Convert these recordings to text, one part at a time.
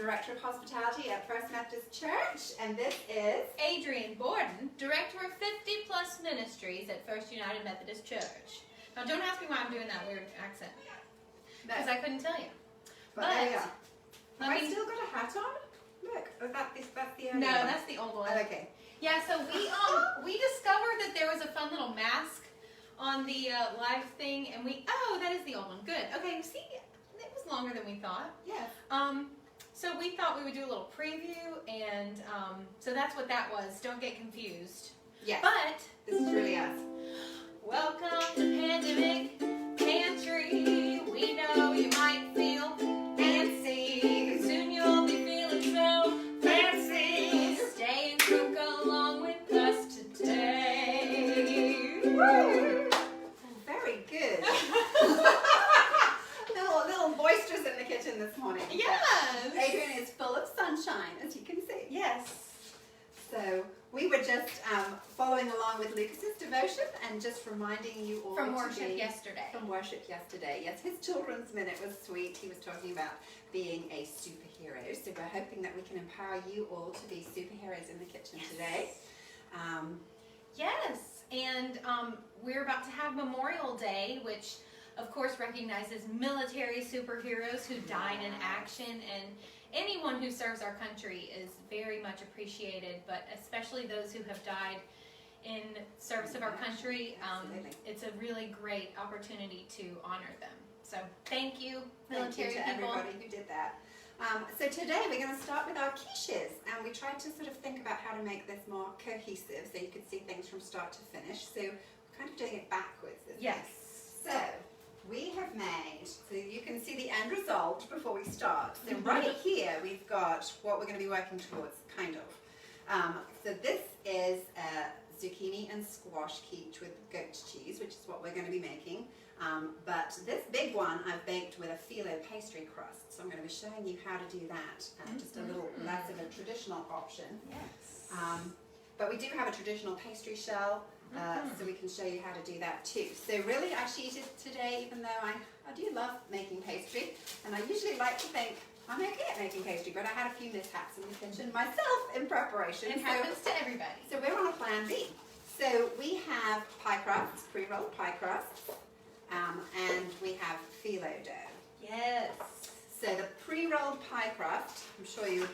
Director of Hospitality at First Methodist Church, and this is Adrienne Borden, Director of 50 Plus Ministries at First United Methodist Church. Now don't ask me why I'm doing that weird accent, because I couldn't tell you. But there you are. Have I still got a hat on? Look, that's the only No, one. that's the old one. Oh, okay. Yeah, so we discovered that there was a fun little mask on the live thing, and that is the old one. Good. Okay, see, it was longer than we thought. Yes. So we thought we would do a little preview, and so that's what that was. Don't get confused. Yes. But This is really us. welcome to Pandemic Pantry. We know you might feel fancy, but soon you'll be feeling so fancy. Stay and cook along with us today. Woo! Very good. little boisterous in the kitchen this morning. Yes. Adrienne is full of sunshine, as you can see. Yes. So we were just following along with Lucas's devotion and just reminding you all From worship yesterday. From worship yesterday. Yes, his children's minute was sweet. He was talking about being a superhero. So we're hoping that we can empower you all to be superheroes in the kitchen today. Yes, and we're about to have Memorial Day, which of course recognizes military superheroes who died in action, and anyone who serves our country is very much appreciated, but especially those who have died in service of our country. It's a really great opportunity to honor them. So thank you, military Thank you to people. everybody who did that. So today we're going to start with our quiches, and we tried to sort of think about how to make this more cohesive so you could see things from start to finish. So we're kind of doing it backwards. Yes. So we have made, so you can see the end result before we start. So right here we've got what we're going to be working towards, kind of. So this is a zucchini and squash quiche with goat cheese, which is what we're going to be making. But this big one I've baked with a phyllo pastry crust. So I'm going to be showing you how to do that. Just a little less of a traditional option. Yes. But we do have a traditional pastry shell, so we can show you how to do that too. So really I cheated today, even though I do love making pastry, and I usually like to think I'm okay at making pastry, but I had a few mishaps in the kitchen myself in preparation. It happens to everybody. So we're on a plan B. So we have pie crusts, pre-rolled pie crusts, and we have phyllo dough. Yes. So the pre-rolled pie crust, I'm sure you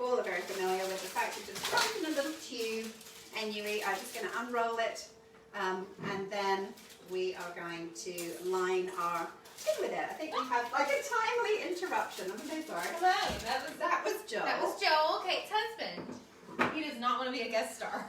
all are very familiar with the fact that you just dump in a little tube, and you are just going to unroll it, and then we are going to line our tin with it. I think we have like a timely interruption. I'm so sorry. Hello. That was Joel. That was Joel, Kate's husband. He does not want to be a guest star.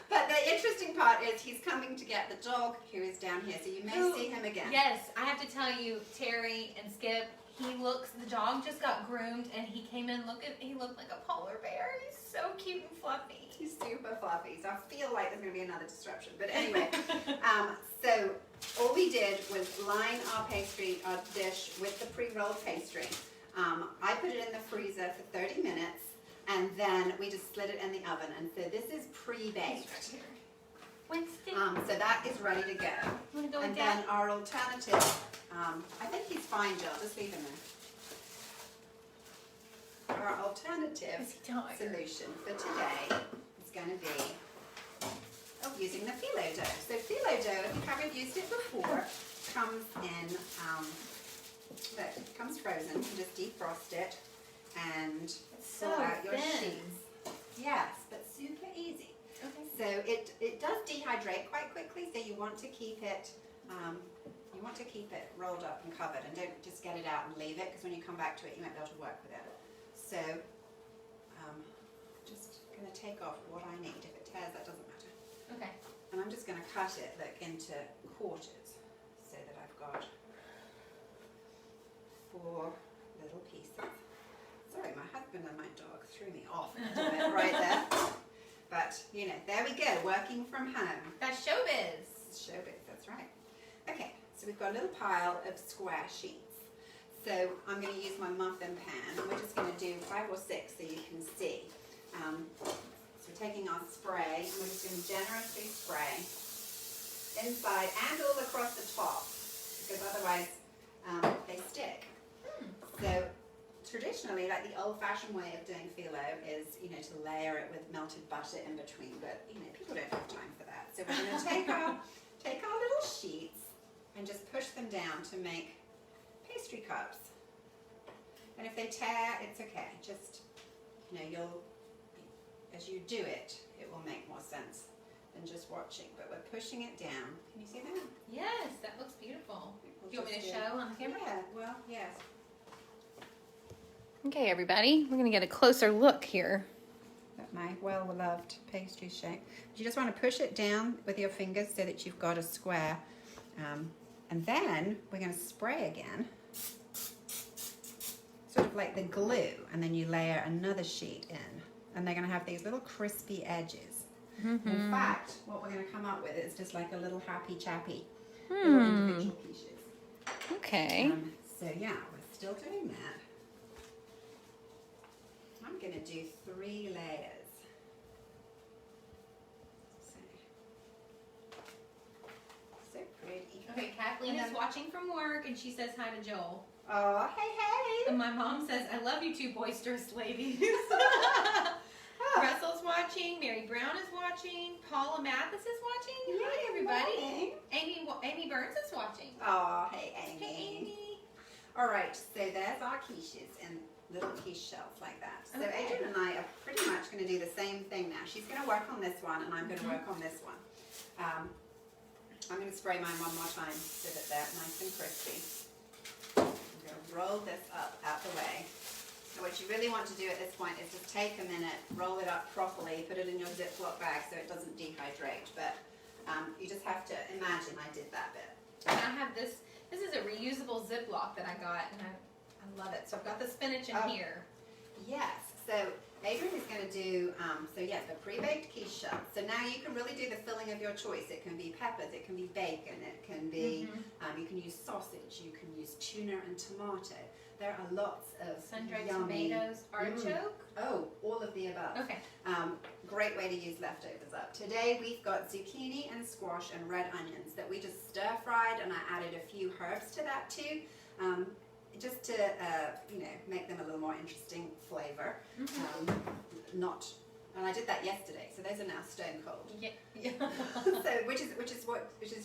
But the interesting part is he's coming to get the dog who is down here, so you may see him again. Yes, I have to tell you, Terry and Skip, the dog just got groomed, and he came in he looked like a polar bear. He's so cute and fluffy. He's super fluffy, so I feel like there's going to be another disruption. But anyway, so all we did was line our dish with the pre-rolled pastry. I put it in the freezer for 30 minutes. And then we just slid it in the oven, and so this is pre-baked. So that is ready to go. You want to go and with then Dad? our alternative, I think he's fine, Jill. Just leave him there. Our alternative solution for today is going to be using the phyllo dough. So phyllo dough, if you haven't used it before, comes in. Look, it comes frozen. You just defrost it and pull out your sheets. Yes, but super easy. Okay. So it does dehydrate quite quickly, so you want to keep it rolled up and covered, and don't just get it out and leave it, because when you come back to it you might be able to work with it. So just going to take off what I need. If it tears, that doesn't matter. Okay. And I'm just going to cut it into quarters, so that I've got 4 little pieces. Sorry, my husband and my dog threw me off a little bit right there. But, you know, there we go, working from home. That's showbiz. Showbiz, that's right. Okay, so we've got a little pile of square sheets. So I'm going to use my muffin pan, and we're just going to do 5 or 6 so you can see. So we're taking our spray, and we're just going to generously spray inside and all across the top, because otherwise they stick. So traditionally, like the old-fashioned way of doing phyllo is, you know, to layer it with melted butter in between, but, you know, people don't have time for that. So we're going to take our little sheets and just push them down to make pastry cups. And if they tear, it's okay. Just, you know, as you do it, it will make more sense than just watching. But we're pushing it down. Can you see that? Yes, that looks beautiful. We'll Do you want me to just show on the camera? Yeah, well, yes. Okay, everybody, we're going to get a closer look here. At my well-loved pastry shape. You just want to push it down with your fingers so that you've got a square. And then we're going to spray again. Sort of like the glue, and then you layer another sheet in. And they're going to have these little crispy edges. Mm-hmm. In fact, what we're going to come up with is just like a little happy chappy. Little individual quiches. Okay. So yeah, we're still doing that. I'm going to do 3 layers. So pretty. Okay, Kathleen is watching from work, and she says hi to Joel. Oh, hey, hey. And my mom says, I love you two boisterous ladies. Russell's watching. Mary Brown is watching. Paula Mathis is watching. Hi, everybody. Amy Burns is watching. Oh, hey, Amy. Hey, Amy. All right, so there's our quiches in little quiche shells like that. So Okay. Adrian and I are pretty much going to do the same thing now. She's going to work on this one, and I'm going to work on this one. I'm going to spray mine one more time so that they're nice and crispy. I'm going to roll this up out the way. And what you really want to do at this point is just take a minute, roll it up properly, put it in your Ziploc bag so it doesn't dehydrate. But you just have to imagine I did that bit. And I have this. This is a reusable Ziploc that I got, and I love it. So I've got the spinach in here. Yes. So Adrian is going to do, the pre-baked quiche shells. So now you can really do the filling of your choice. It can be peppers, it can be bacon, it can be, you can use sausage, you can use tuna and tomato. There are lots of Sun-dried yummy, tomatoes, artichoke. Oh, all of the above. Okay. Great way to use leftovers up. Today we've got zucchini and squash and red onions that we just stir-fried, and I added a few herbs to that too. Just to make them a little more interesting flavor. And I did that yesterday, so those are now stone cold. Yeah. So which is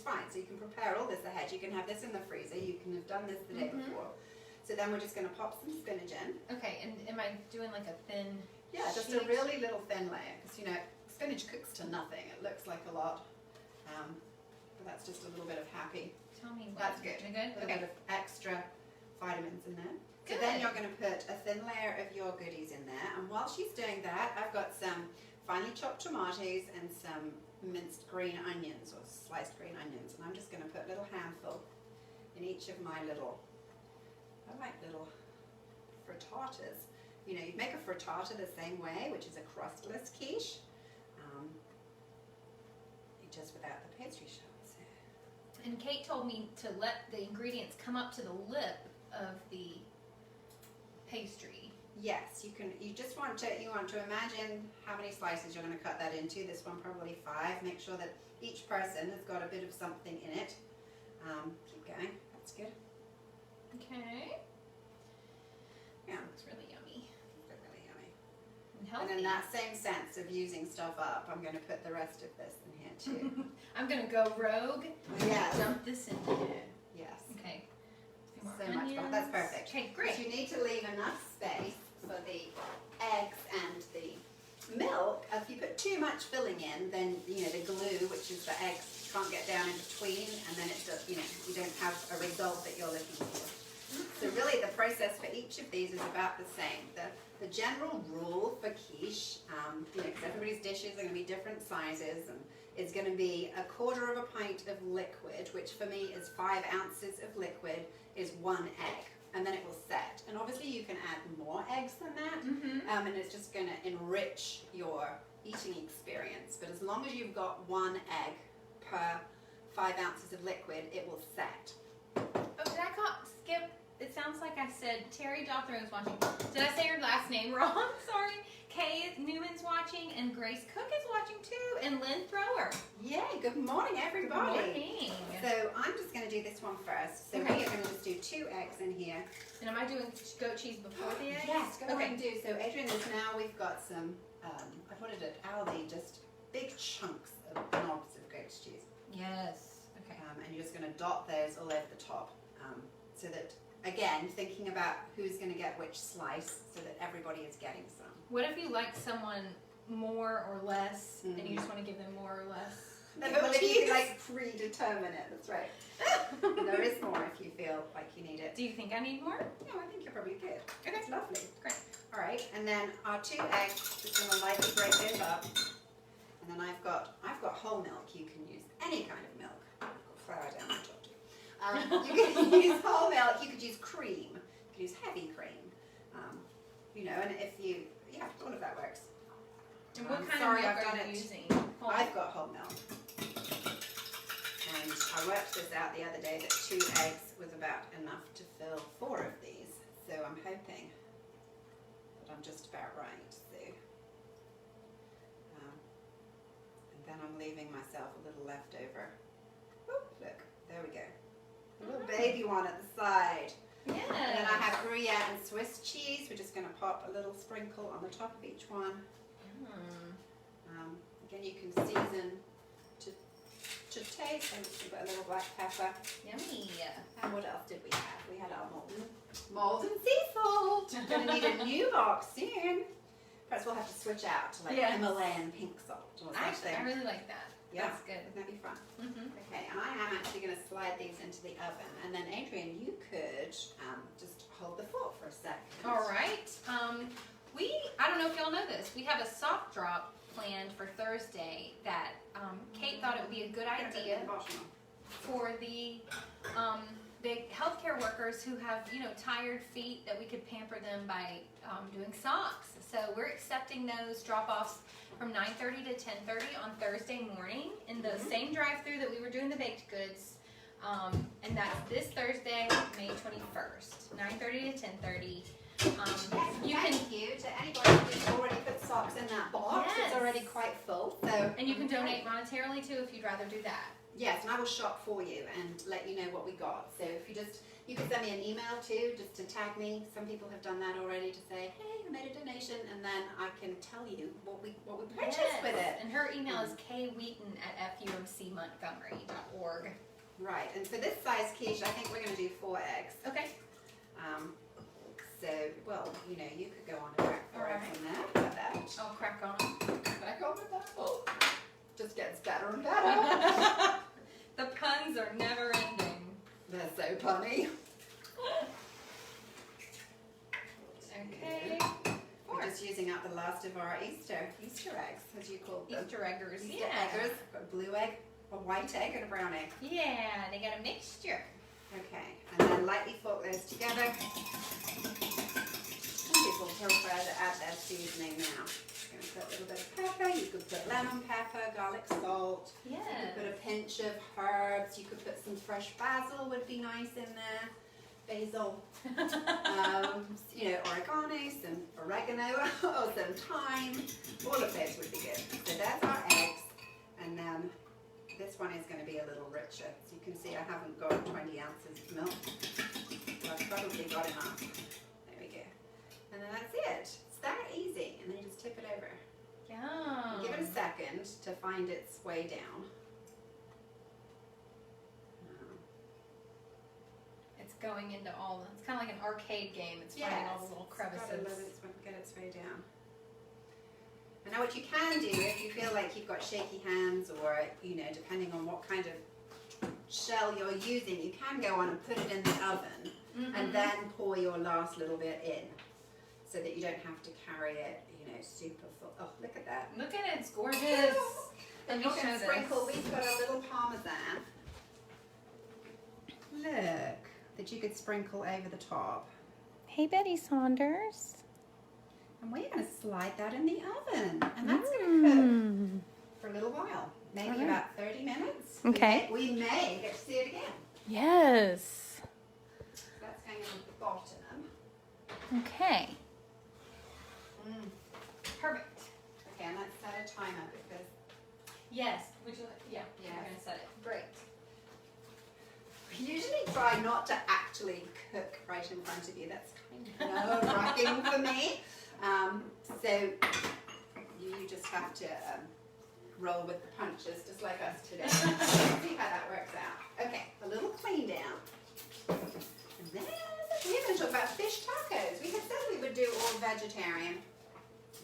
fine. So you can prepare all this ahead. You can have this in the freezer. You can have done this the day before. So then we're just going to pop some spinach in. Okay, and am I doing like a thin? Yeah, just a really little thin layer. Because spinach cooks to nothing. It looks like a lot, but that's just a little bit of happy. Tell me. That's good. Good. A little bit of extra vitamins in there. So then you're going to put a thin layer of your goodies in there, and while she's doing that, I've got some finely chopped tomatoes and some minced green onions, or sliced green onions, and I'm just going to put a little handful in each of my little, I like little frittatas. You make a frittata the same way, which is a crustless quiche, just without the pastry shells. And Kate told me to let the ingredients come up to the lip of the pastry. Yes, you can. You want to imagine how many slices you're going to cut that into. This one probably 5. Make sure that each person has got a bit of something in it. Keep going. That's good. Okay. Yeah, looks really yummy. Really yummy. And healthy. And in that same sense of using stuff up, I'm going to put the rest of this in here too. I'm going to go rogue. Yes. Dump this in here. Yes. Okay. So much fun. That's perfect. Okay, great. But you need to leave enough space for the eggs and the milk. If you put too much filling in, then the glue, which is the eggs, can't get down in between, and then it's just, you don't have a result that you're looking for. So really, the process for each of these is about the same. The general rule for quiche, because everybody's dishes are going to be different sizes, and it's going to be 1/4 of a pint of liquid, which for me is 5 ounces of liquid, is 1 egg, and then it will set. And obviously you can add more eggs than that, and it's just going to enrich your eating experience. But as long as you've got 1 egg per 5 ounces of liquid, it will set. Oh, did I skip? It sounds like I said Terry Dothro is watching. Did I say your last name wrong? Sorry. Kay Newman's watching, and Grace Cook is watching too, and Lynn Thrower. Yay, good morning everybody. Good morning. So I'm just going to do this one first. So Okay. we are going to just do 2 eggs in here. And am I doing goat cheese before the eggs? Yes, go Okay. ahead and do. So Adrian, now we've got some, I put it at Aldi, just big chunks of knobs of goat cheese. Yes. Okay. And you're just going to dot those all over the top. So that, again, thinking about who's going to get which slice so that everybody is getting some. What if you like someone more or less, and you just want to give them more or less? Well, if you like predetermine it, that's right. There is more if you feel like you need it. Do you think I need more? No, I think you're probably good. Okay. That's lovely. Great. All right, and then our 2 eggs, just going to lightly break those up. And then I've got whole milk. You can use any kind of milk. I've got flour down my top too. You can use whole milk. You could use cream. You could use heavy cream. You know, and if you, yeah, all of that works. And what kind sorry, of milk I've done are you it. using? I've got whole milk. And I worked this out the other day that 2 eggs was about enough to fill 4 of these. So I'm hoping that I'm just about right. So, and then I'm leaving myself a little leftover. Oop, look, there we go. A little baby one at the side. Yeah. And then I have Gruyere and Swiss cheese. We're just going to pop a little sprinkle on the top of each one. Again, you can season to taste. And just put a little black pepper. Yummy. And what else did we have? We had our molten sea salt. We're going to need a new box soon. Perhaps we'll have to switch out to like Himalayan pink salt or something. I really like that. Yeah, that's good. Wouldn't that be fun? Mm-hmm. Okay, and I am actually going to slide these into the oven. And then Adrian, you could just hold the fort for a second. All right. I don't know if y'all know this. We have a sock drop planned for Thursday that Kate thought it would be a good idea for the healthcare workers who have, tired feet, that we could pamper them by doing socks. So we're accepting those drop-offs from 9:30 to 10:30 on Thursday morning in the same drive-through that we were doing the baked goods. And that's this Thursday, May 21st, 9:30 to 10:30. Thank you to anybody who's already put socks in that box. Yes. It's already quite full. So And you can donate monetarily too if you'd rather do that. yes, and I will shop for you and let you know what we got. So if you can send me an email too, just to tag me. Some people have done that already to say, hey, I made a donation, and then I can tell you what we purchased with it. And her email is kwheaton@fumcmontgomery.org. Right, and for this size quiche, I think we're going to do 4 eggs. Okay. So, well, you could go on and crack 4 eggs in there. How about that? I'll crack on. Crack on with that. Oh, just gets better and better. The puns are never ending. They're so punny. Okay. We're just using up the last of our Easter eggs, as you call them. Easter eggers. Easter Yeah. eggers. A blue egg, a white egg, and a brown egg. Yeah, they got a mixture. Okay, and then lightly fork those together. Some people prefer to add their seasoning now. You're going to put a little bit of pepper. You could put lemon pepper, garlic salt. Yeah. You could put a pinch of herbs. You could put some fresh basil, would be nice in there. Basil. Oregano, some oregano, or some thyme. All of those would be good. So there's our eggs. And then this one is going to be a little richer. So you can see I haven't got 20 ounces of milk. So I've probably got enough. There we go. And then that's it. It's that easy. And then you just tip it over. Yum. Give it a second to find its way down. It's going into all. It's kind of like an arcade game. It's finding all the little crevices. Get its way down. And now what you can do, if you feel like you've got shaky hands or, depending on what kind of shell you're using, you can go on and put it in the oven and then pour your last little bit in so that you don't have to carry it, super full. Oh, look at that. Look at it. It's gorgeous. And me you're going show to sprinkle, we've got a little parmesan. Look, that you could sprinkle over the top. Hey, Betty Saunders. And we're going to slide that in the oven. And that's going to cook for a little while. Maybe about 30 minutes. Okay. We may get to see it again. Yes. So that's going on the bottom. Okay. Perfect. Okay, and let's set a timer because... Yes. Would you like? Yeah. Yeah. I'm going to set it. Great. try not to actually cook right in front of you. That's kind of nerve-wracking for me. So you just have to roll with the punches, just like us today. See how that works out. Okay, a little clean down. And then we're going to talk about fish tacos. We had said we would do all vegetarian.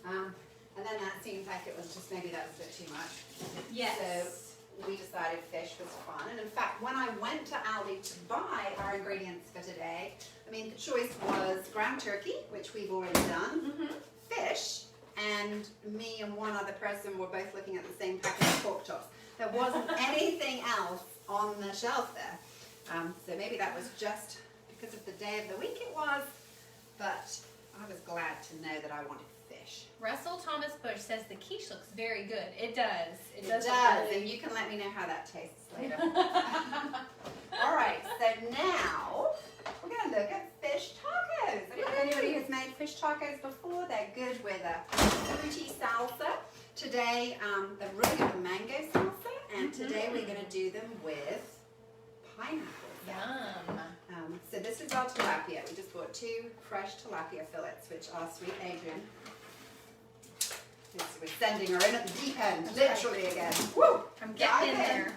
And then that seemed like it was just, maybe that was a bit too much. Yes. So we decided fish was fun. And in fact, when I went to Aldi to buy our ingredients for today, I mean, the choice was ground turkey, which we've already done, fish, and me and one other person were both looking at the same packet of pork chops. There wasn't anything else on the shelf there. So maybe that was just because of the day of the week it was, but I was glad to know that I wanted fish. Russell Thomas Bush says the quiche looks very good. It does. It does, and you can let me know how that tastes later. All right, so now we're going to look at fish tacos. I don't know if anybody has made fish tacos before. They're good with a fruity salsa. Today, they're really good with mango salsa, and today we're going to do them with pineapple salsa. Yum. So this is our tilapia. We just bought 2 fresh tilapia fillets, which our sweet Adrian we're sending her in at the deep end, literally again. Woo! I'm getting in there.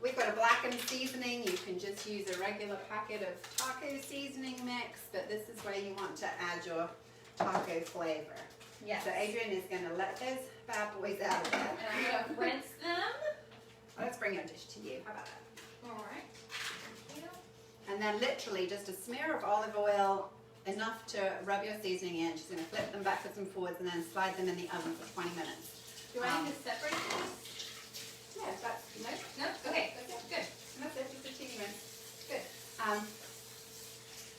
We've got a blackened seasoning. You can just use a regular packet of taco seasoning mix, but this is where you want to add your taco flavor. Yes. So Adrian is going to let those bad boys out of there. And I'm going to rinse them. Let's bring our dish to you. How about that? All right. Thank you. And then literally just a smear of olive oil, enough to rub your seasoning in. She's going to flip them backwards and forwards and then slide them in the oven for 20 minutes. Do I need to separate these? Yeah, that's No? Okay. Good. That's it, just a teeny rinse. Good.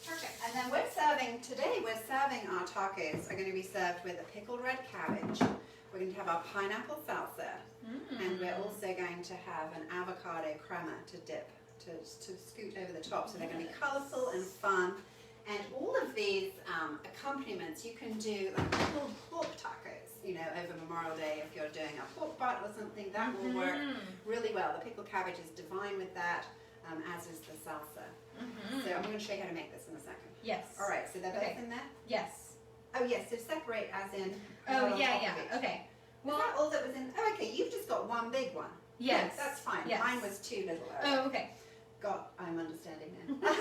Perfect. And then we're serving our tacos are going to be served with a pickled red cabbage. We're going to have our pineapple salsa. And we're also going to have an avocado crema to dip, to scoot over the top. So they're going to be colourful and fun. And all of these accompaniments you can do, like pickled pork tacos, you know, over Memorial Day if you're doing a pork butt or something, that will work really well. The pickled cabbage is divine with that, as is the salsa. So I'm going to show you how to make this in a second. Yes. All right, so they're both in there? Yes. Oh yes, so separate as in... Oh, yeah. Okay. Well, that all that was in... Oh, okay, you've just got one big one. Yes. Good, that's fine. Yes. Mine was 2 little. Oh, okay. I'm understanding now. I'm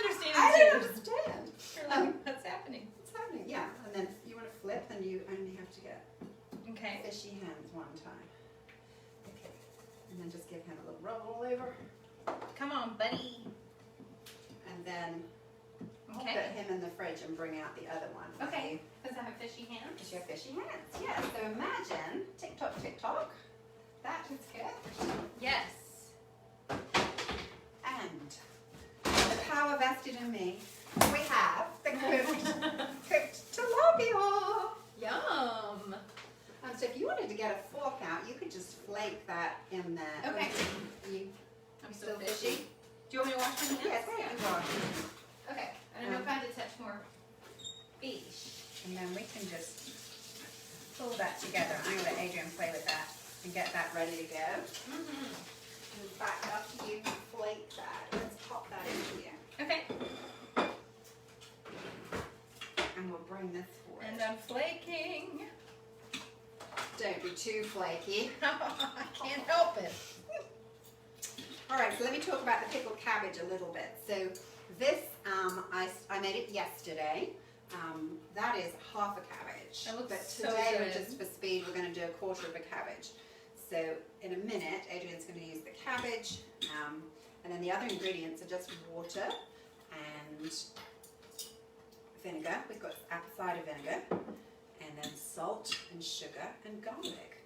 understanding I too. don't understand. What's happening? What's happening? Yeah, and then you want to flip, and you only have to get Okay. fishy hands one time. Okay, and then just give him a little roll over, Come on, buddy. and then I'll Okay. put him in the fridge and bring out the other one. for Okay. you. Does that have fishy hands? Because you have fishy hands. Yeah. So imagine tick tock, tick tock. That is good. Yes. And the power vested in me, we have the cooked tilapia. Yum. So if you wanted to get a fork out, you could just flake that in there. Okay. I'm still fishy. Do you want me to wash my hands? Yes, I can wash. Okay. I don't know if I had to touch more fish. And then we can just pull that together. I'm going to let Adrian play with that and get that ready to go. And back up, you flake that. Let's pop that into you. Okay. And we'll bring this forward. And I'm flaking. Don't be too flaky. I can't help it. All right, so let me talk about the pickled cabbage a little bit. So this, I made it yesterday. That is half a cabbage. That looks but so today, good. just for speed, we're going to do a quarter of a cabbage. So in a minute, Adrian's going to use the cabbage, and then the other ingredients are just water and vinegar. We've got apple cider vinegar, and then salt and sugar and garlic.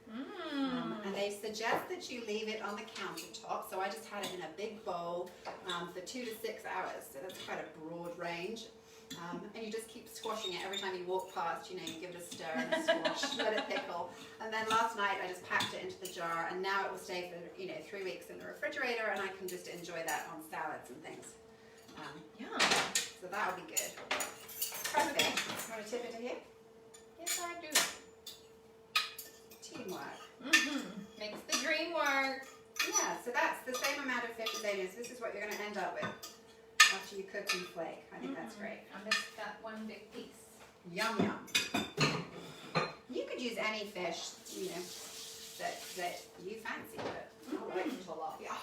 And they suggest that you leave it on the countertop, so I just had it in a big bowl for 2 to 6 hours, so that's quite a broad range. And you just keep squashing it every time you walk past, you know, you give it a stir and a squash, let it pickle. And then last night I just packed it into the jar, and now it will stay for, 3 weeks in the refrigerator, and I can just enjoy that on salads and things. Yum. So that'll be good. Perfect. You want to tip it here? Yes, I do. Teamwork. Makes the dream work. Yeah, So that's the same amount of fish as they do. So this is what you're going to end up with after you cook and flake. I think that's great. I missed that one big piece. Yum yum. You could use any fish, you know, that you fancy, but I like tilapia.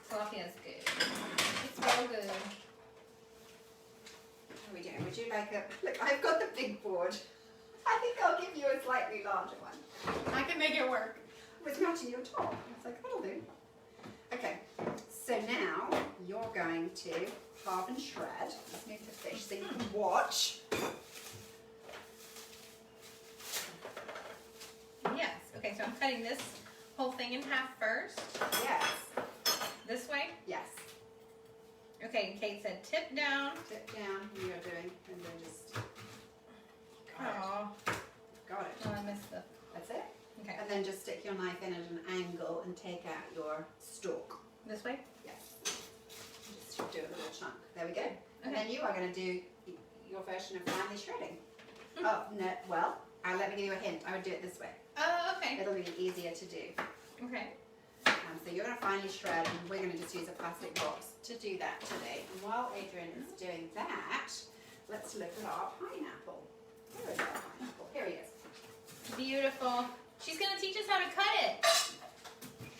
Tilapia is good. It's real good. How are we doing? Would you like a... Look, I've got the big board. I think I'll give you a slightly larger one. I can make it work. With matching your top. I was like, that'll do. Okay, so now you're going to halve and shred. Let's move the fish so you can watch. Yes. Okay, so I'm cutting this whole thing in half first. Yes. This way? Yes. Okay, Kate said tip down. Tip down, you are doing, and then just... Oh. Got it. Oh, I missed the... That's it. Okay. And then just stick your knife in at an angle and take out your stalk. This way? Yes. Just do a little chunk. There we go. Okay. And then you are going to do your version of finely shredding. Oh, no, well, let me give you a hint. I would do it this way. Oh, okay. It'll be easier to do. Okay. So you're going to finely shred, and we're going to just use a plastic box to do that today. And while Adrian is doing that, let's look at our pineapple. Where is our pineapple? Here he is. Beautiful. She's going to teach us how to cut it.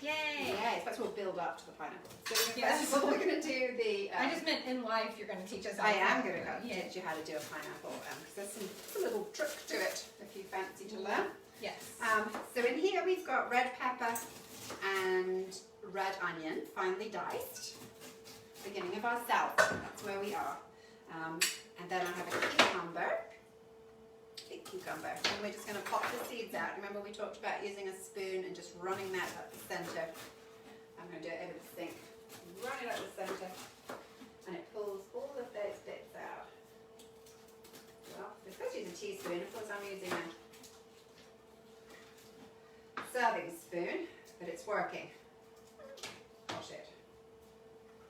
Yay. Yeah, first we'll build up to the pineapple. So Yes. first of all, we're going to do the... I just meant in life you're going to teach us how I to am cut going to it. teach you how to do a pineapple, because there's a little trick to it if you fancy to learn. Yes. So in here we've got red pepper and red onion, finely diced. Beginning of our salsa, that's where we are. And then I have a cucumber, big cucumber, and we're just going to pop the seeds out. Remember we talked about using a spoon and just running that up the center. I'm going to do it over the sink. Run it up the center, and it pulls all of those bits out. Well, we're supposed to use a teaspoon. Of course I'm using a serving spoon, but it's working. Gosh it.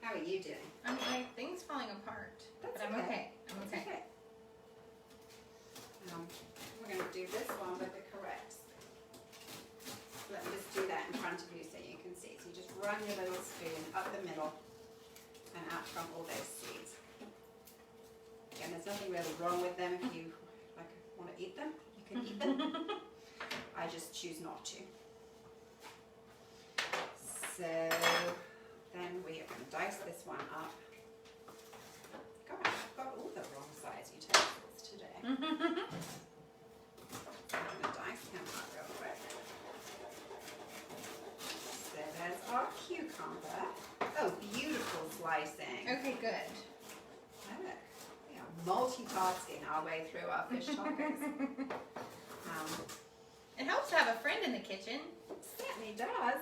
How are you doing? My thing's falling apart. That's but I'm okay. I'm That's okay. We're going to do this one with the correct. Let me just do that in front of you so you can see. So you just run your little spoon up the middle and out from all those seeds. Again, there's nothing really wrong with them. If you want to eat them, you can eat them. I just choose not to. So then we are going to dice this one up. God, I've got all the wrong size utensils today. I'm going to dice him up real quick. So there's our cucumber. Oh, beautiful slicing. Okay, good. Look, we are multitasking our way through our fish tacos. It helps to have a friend in the kitchen. It certainly does.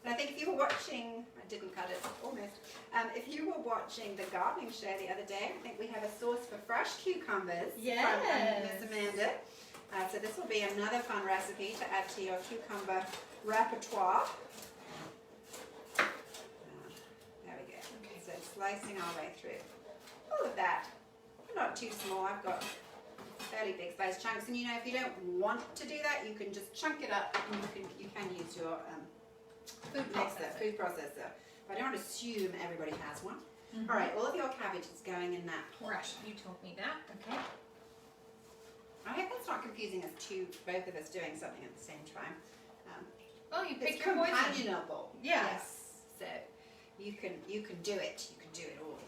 And I think if you were watching, I didn't cut it, almost. If you were watching the gardening show the other day, I think we have a sauce for fresh cucumbers from Miss Amanda. So this will be another fun recipe to add to your cucumber repertoire. There we go. Okay, so slicing our way through all of that. Not too small. I've got fairly big sized chunks, and you know, if you don't want to do that, you can just chunk it up, and you can use your food processor. But I don't assume everybody has one. All right, all of your cabbage is going in that pot. Right, you told me that. Okay. I hope that's not confusing us to both of us doing something at the same time. Oh, you It's picked your poison. companionable. Yeah. Yes. So you can do it. You can do it all.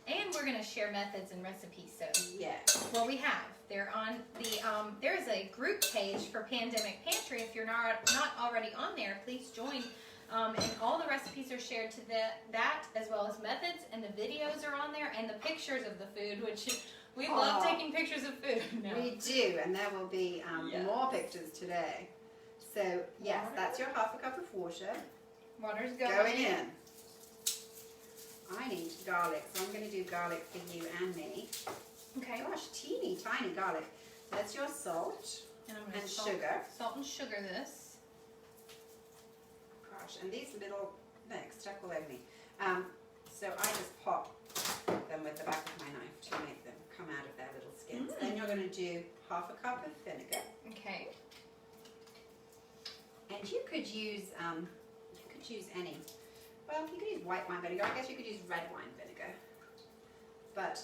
And we're going to share methods and recipes. So, Yes. well, we have. They're on the. There's a group page for Pandemic Pantry. If you're not already on there, please join. And all the recipes are shared to that, as well as methods, and the videos are on there, and the pictures of the food, which we love taking pictures of food. No. We do, and there will be Yes. more pictures today. So yes, that's your half a cup of water Water's going in. I need garlic, so I'm going to do garlic for you and me. Okay. Gosh, teeny tiny garlic. That's your salt And, I'm gonna and salt, sugar. Salt and sugar this. Gosh, and these little things stuck all over me. So I just pop them with the back of my knife to make them come out of their little skins. Then you're going to do half a cup of vinegar. Okay. And you could use choose any. Well, you could use white wine vinegar. I guess you could use red wine vinegar. But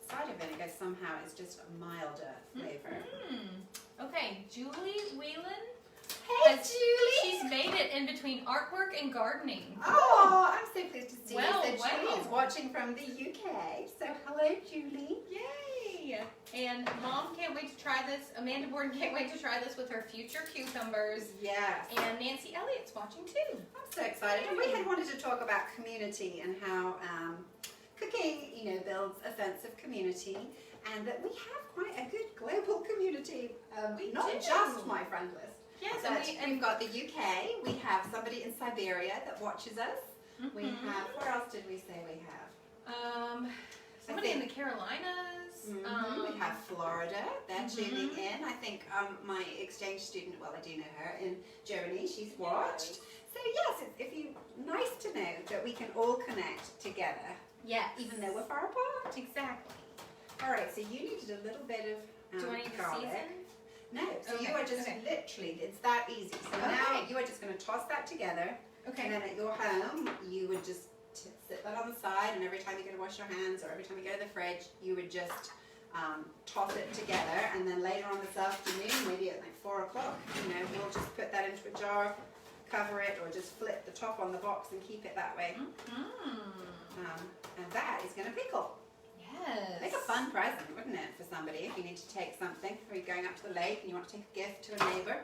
cider vinegar somehow is just a milder flavor. Okay, Julie Whelan. Hey, Julie! She's made it in between artwork and gardening. Oh, I'm so pleased to see Well, you. So Julie is watching from the UK. So hello, Julie. Yay! And Mom can't wait to try this. Amanda Borden can't wait to try this with her future cucumbers. Yes. And Nancy Elliott's watching too. I'm so excited. And we had wanted to talk about community and how cooking, builds a sense of community, and that we have quite a good global community. Not just my friend list. Yes, But we've got the UK. We have somebody in Siberia that watches us. We have. Where else did we say we have? Somebody in the Carolinas. We have Florida. They're tuning in. I think my exchange student. Well, I do know her in Germany. She's watched. So yes, nice to know that we can all connect together. Yes. Even though we're far apart. Exactly. All right. So you needed a little bit of Do I need to garlic. season? No, so Okay, you are just literally, it's that easy. So now you are just going to toss that together. Okay. And then at your home, you would just sit that on the side, and every time you go to wash your hands or every time you go to the fridge, you would just toss it together. And then later on this afternoon, maybe at like 4 o'clock, we'll just put that into a jar, cover it, or just flip the top on the box and keep it that way. And that is going to pickle. Yes. Make a fun present, wouldn't it, for somebody if you need to take something, or you're going up to the lake and you want to take a gift to a neighbour.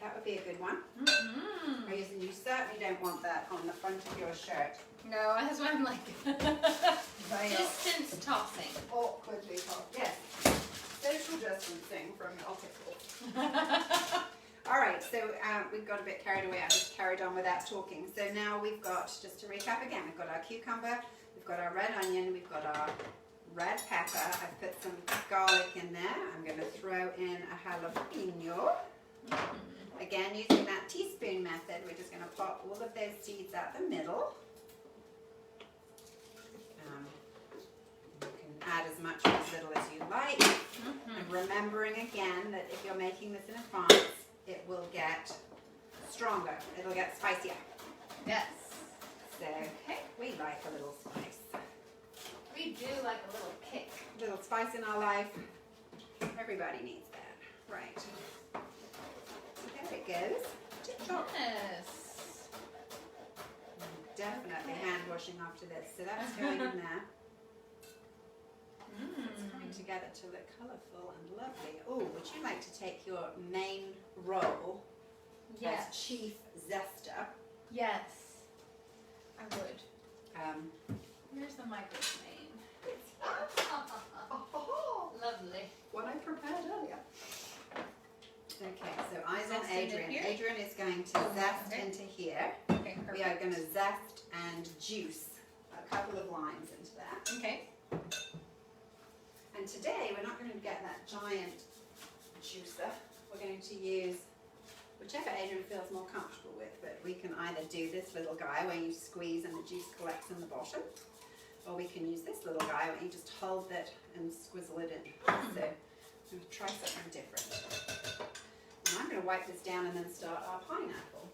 That would be a good one. Or you certainly don't want that on the front of your shirt. No, that's why I'm like distance tossing. Awkwardly tossed. Yes. Social distancing from multiple. All right, so we got a bit carried away. I just carried on without talking. So now we've got, just to recap again, we've got our cucumber, we've got our red onion, we've got our red pepper. I've put some garlic in there. I'm going to throw in a jalapeno. Again, using that teaspoon method, we're just going to pop all of those seeds out the middle. You can add as much or as little as you like. And remembering again that if you're making this in advance, it will get stronger. It'll get spicier. Yes. So we like a little spice. We do like a little kick. A little spice in our life. Everybody needs that. Right. So there it goes. Tip-top. Yes. Definitely hand washing after this. So that's going in there. It's coming together to look colourful and lovely. Oh, would you like to take your main role as chief zester? Yes. I would. Here's the microphone. Lovely. What I prepared earlier. Okay, so eyes on Zest into Adrian. here? Adrian is going to zest into here. Okay, perfect. We are going to zest and juice a couple of limes into that. Okay. And today we're not going to get that giant juicer. We're going to use whichever Adrian feels more comfortable with, but we can either do this little guy where you squeeze and the juice collects in the bottom, or we can use this little guy where you just hold it and squizzle it in. So I'm going to try something different. And I'm going to wipe this down and then start our pineapple.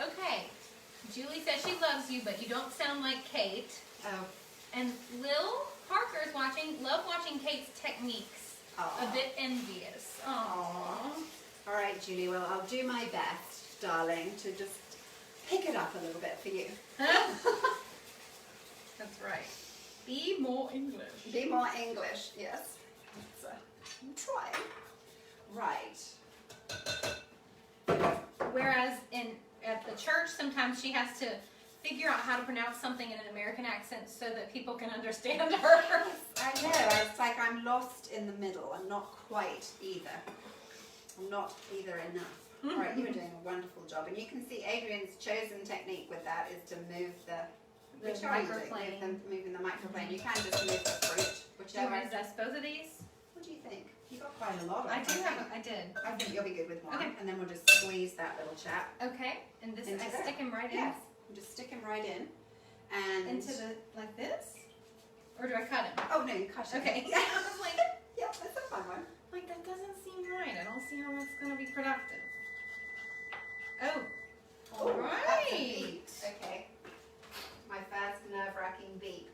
Okay. Julie says she loves you, but you don't sound like Kate. Oh. And Lil Parker is watching, love watching Kate's techniques. Aww. A bit envious. Aww. All right, Julie. Well, I'll do my best, darling, to just pick it up a little bit for you. That's right. Be more English. Be more English, yes. I'm trying. Right. Whereas at the church, sometimes she has to figure out how to pronounce something in an American accent so that people can understand her. I know. It's like I'm lost in the middle. I'm not quite either. I'm not either enough. All right, you are doing a wonderful job. And you can see Adrian's chosen technique with that is to move the microplane. Moving the microplane. You can just move the fruit, Do you whichever. want to zest both of these? What do you think? You got quite a lot. I did. I think you'll be good with one. Okay. And then we'll just squeeze that little chap. Okay, and this Into I there. stick him right in. Yes. We'll just stick him right in. And Into the like this, or do I cut him? oh no, you cut it. Okay. Yeah. I was like, Yeah, that's a fun one. like, that doesn't seem right. I don't see how that's going to be productive. Oh. All Ooh, that's a right. beat. Okay. My first nerve-wracking beat.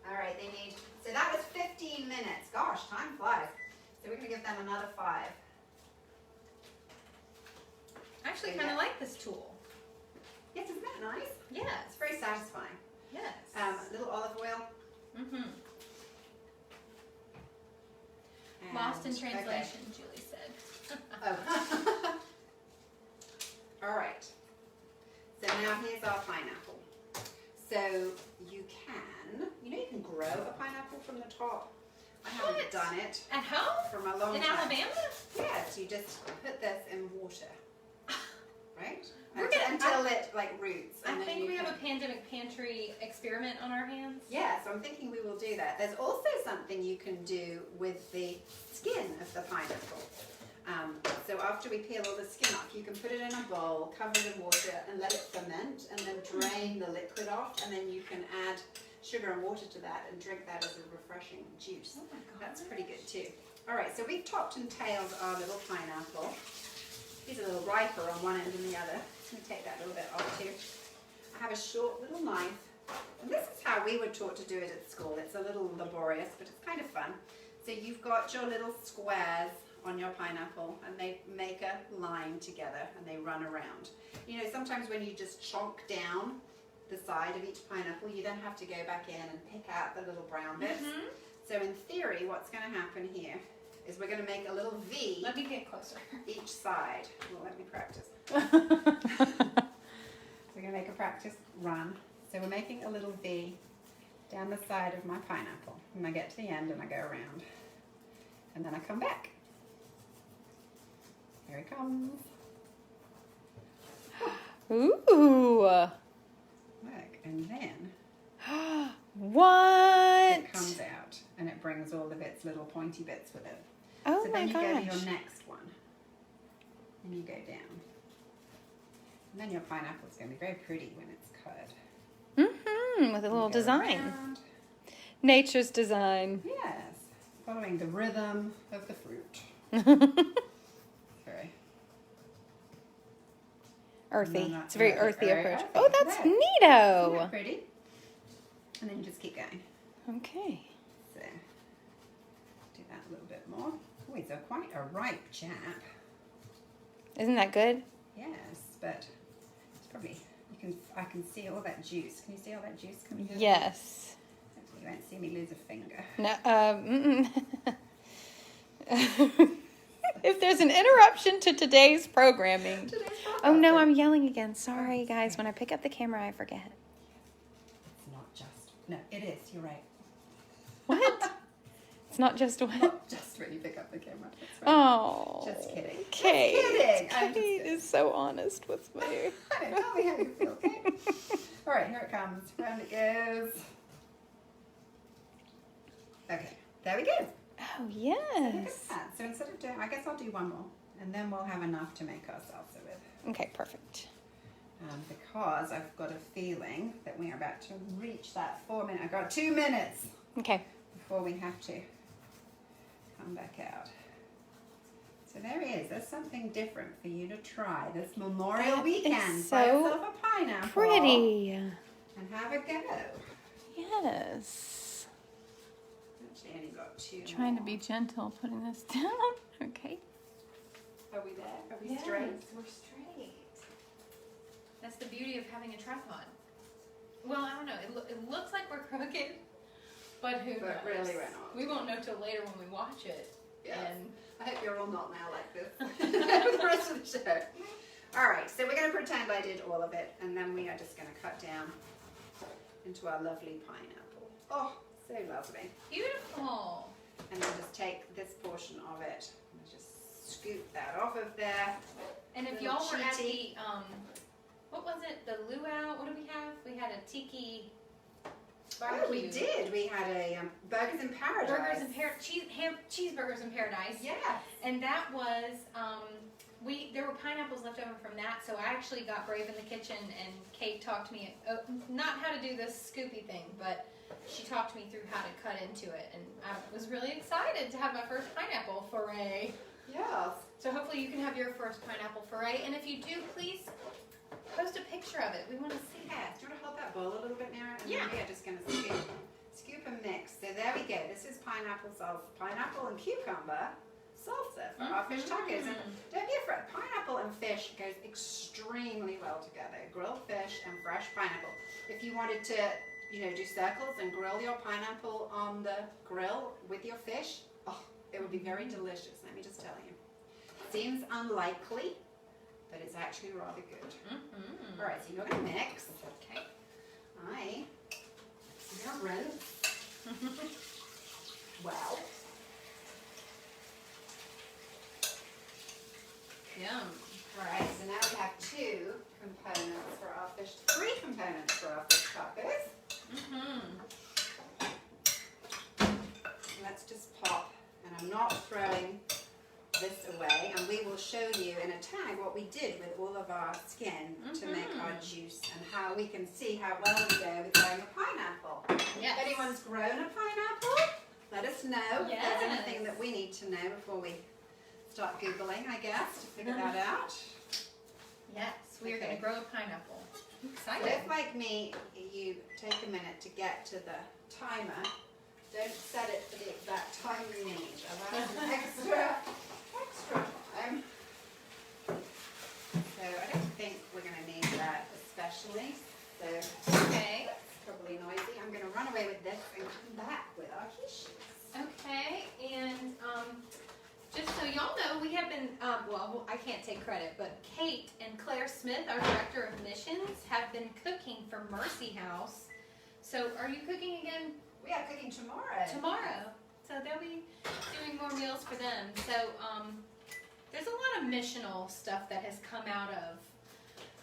All right, they need, so that was 15 minutes. Gosh, time flies. So we're going to give them another 5. I actually kind of like this tool. Yes, isn't that nice? Yes. It's very satisfying. Yes. A little olive oil. Mm-hmm. And, Lost in okay. translation, Julie said. Oh. All right. So now here's our pineapple. So you can grow a pineapple from the top. I haven't What? done it At home? from a long In time. Alabama? Yes, you just put this in water, right? We're Until it like roots. I and then think you we have can- a pandemic pantry experiment on our hands. Yeah, so I'm thinking we will do that. There's also something you can do with the skin of the pineapple. So after we peel all the skin off, you can put it in a bowl, cover it in water, and let it ferment, and then drain the liquid off, and then you can add sugar and water to that and drink that as a refreshing juice. Oh my god. That's pretty good too. All right, so we've topped and tailed our little pineapple. He's a little riper on one end than the other. Let me take that little bit off too. I have a short little knife, and this is how we were taught to do it at school. It's a little laborious, but it's kind of fun. So you've got your little squares on your pineapple, and they make a line together, and they run around. You know, sometimes when you just chonk down the side of each pineapple, you then have to go back in and pick out the little brown bits. Mm-hmm. So in theory, what's going to happen here is we're going to make a little V Let me get closer. each side. Well, let me practice. We're going to make a practice run. So we're making a little V down the side of my pineapple. And I get to the end and I go around. And then I come back. Here he comes. Ooh. Look, and then What? it comes out and it brings all the bits, little pointy bits with it. Oh So my then you go to gosh. your next one. And you go down. And then your pineapple's going to be very pretty when it's cut. Mm-hmm. With a little You go design. around. Nature's design. Yes. Following the rhythm of the fruit. Very Earthy. No, It's a very no, earthy very approach. earthy. Oh, that's Isn't neato. that pretty? And then you just keep going. Okay. So, do that a little bit more. Oh, he's quite a ripe chap. Isn't that good? Yes, but it's probably, I can see all that juice. Can you see all that juice coming out? Yes. Hopefully you won't see me lose a finger. No. If there's an interruption to today's programming. Oh no, I'm yelling again. Sorry, guys. When I pick up the camera, I forget. It's not just. No, it is. You're right. What? It's not just what? Not just when you pick up the camera. That's right. Oh. Just kidding. Kate. Just kidding. I'm just Kate kidding. is so honest with me. I know. Tell me how you feel, okay? All right, here it comes. Round it goes. Okay, there we go. Oh, Look yes. at that. So instead of doing, I guess I'll do one more, and then we'll have enough to make our salsa with. Okay, perfect. Because I've got a feeling that we are about to reach that 4 minute. I've got 2 minutes Okay. before we have to come back out. So there he is. There's something different for you to try this Memorial That Weekend. is Buy so yourself a pineapple Pretty. and have a go. Yes. Actually, only got 2 Trying to more. be gentle, putting this down. Okay. Are we there? Are we straight? We're straight. That's the beauty of having a tripod. Well, I don't know. It looks like we're crooked, but who knows? But really we're not. We won't know till later when we watch it. Yes. And I hope you're all not now like this for the rest of the show. All right, so we're going to pretend I did all of it, and then we are just going to cut down into our lovely pineapple. Oh, so lovely. beautiful. And then just take this portion of it and just scoop that off of there. And if Little y'all were at the cheaty. what was it? The luau? What did we have? We had a tiki Oh, barbecue. we did. We had a Burgers in Paradise. Burgers in cheeseburgers in paradise. Yeah. And that was there were pineapples left over from that, so I actually got brave in the kitchen, and Kate taught me not how to do this scoopy thing, but she talked me through how to cut into it, and I was really excited to have my first pineapple foray. Yes. So hopefully you can have your first pineapple foray, and if you do, please post a picture of it. We want to see Yeah, that. do you want to hold that bowl a little bit nearer? And Yeah. then we are just going to scoop and mix. So there we go. This is pineapple salsa, pineapple and cucumber salsa for our fish tacos. And don't be afraid, pineapple and fish goes extremely well together. Grilled fish and fresh pineapple. If you wanted to, do circles and grill your pineapple on the grill with your fish, oh, it would be very delicious, let me just tell you. Seems unlikely, but it's actually rather good. Mm-hmm. All right, so you're going to mix. Okay. I'm going to rinse. Well. Yum. All right, so now we have 2 components for our fish, 3 components for our fish tacos. Let's just pop, and I'm not throwing this away, and we will show you in a tag what we did with all of our skin to make our juice, and how we can see how well we go with growing a pineapple. Yes. If anyone's grown a pineapple, let us know if Yes. there's anything that we need to know before we start Googling, I guess, to figure that out. Yes, we are Okay. going to grow a pineapple. So Excited. if, like me, you take a minute to get to the timer, don't set it for the exact time you need. Allow some extra time. So I don't think we're going to need that especially. So Okay. it's probably noisy. I'm going to run away with this and come back with our quiches. Okay, and just so y'all know, we have been, well, I can't take credit, but Kate and Claire Smith, our Director of Missions, have been cooking for Mercy House. So are you cooking again We are cooking tomorrow. tomorrow? So they'll be doing more meals for them. So there's a lot of missional stuff that has come out of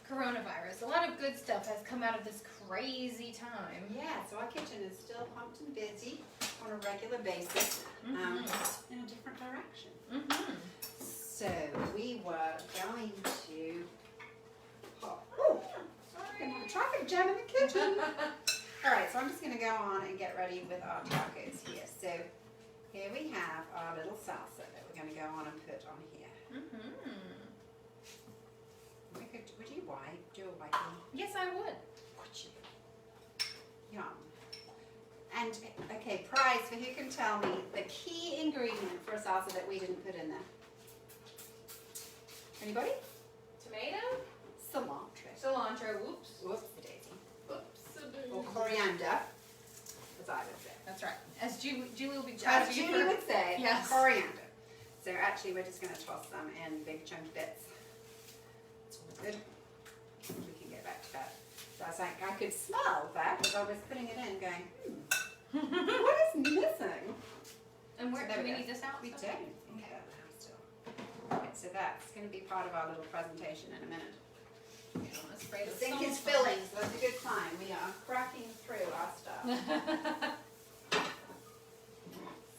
coronavirus. A lot of good stuff has come out of this crazy time. Yeah, so our kitchen is still pumped and busy on a regular basis, in a different direction. So we were going to pop. Oh, sorry, I'm having a traffic jam in the kitchen. All right, so I'm just going to go on and get ready with our tacos here. So here we have our little salsa that we're going to go on and put on here. Would you do a wiping? Yes, I would. Would you? Yum. And, okay, prize for who can tell me the key ingredient for a salsa that we didn't put in there. Anybody? Tomato? Cilantro. Cilantro, whoops. Whoops, daisy. Whoops. Or coriander, as I would say. That's right. As Julie will be As Julie would say, Yes. coriander. So actually we're just going to toss them in big chunk bits. It's all good. We can get back to that. So I was like, I could smell that as I was putting it in going, what is missing? And where So there do we we go. need this out? We still? don't. Okay. Right, so that's going to be part of our little presentation in a minute. Okay, I'm gonna spray The the sink is salsa. filling, so that's a good sign. We are cracking through our stuff.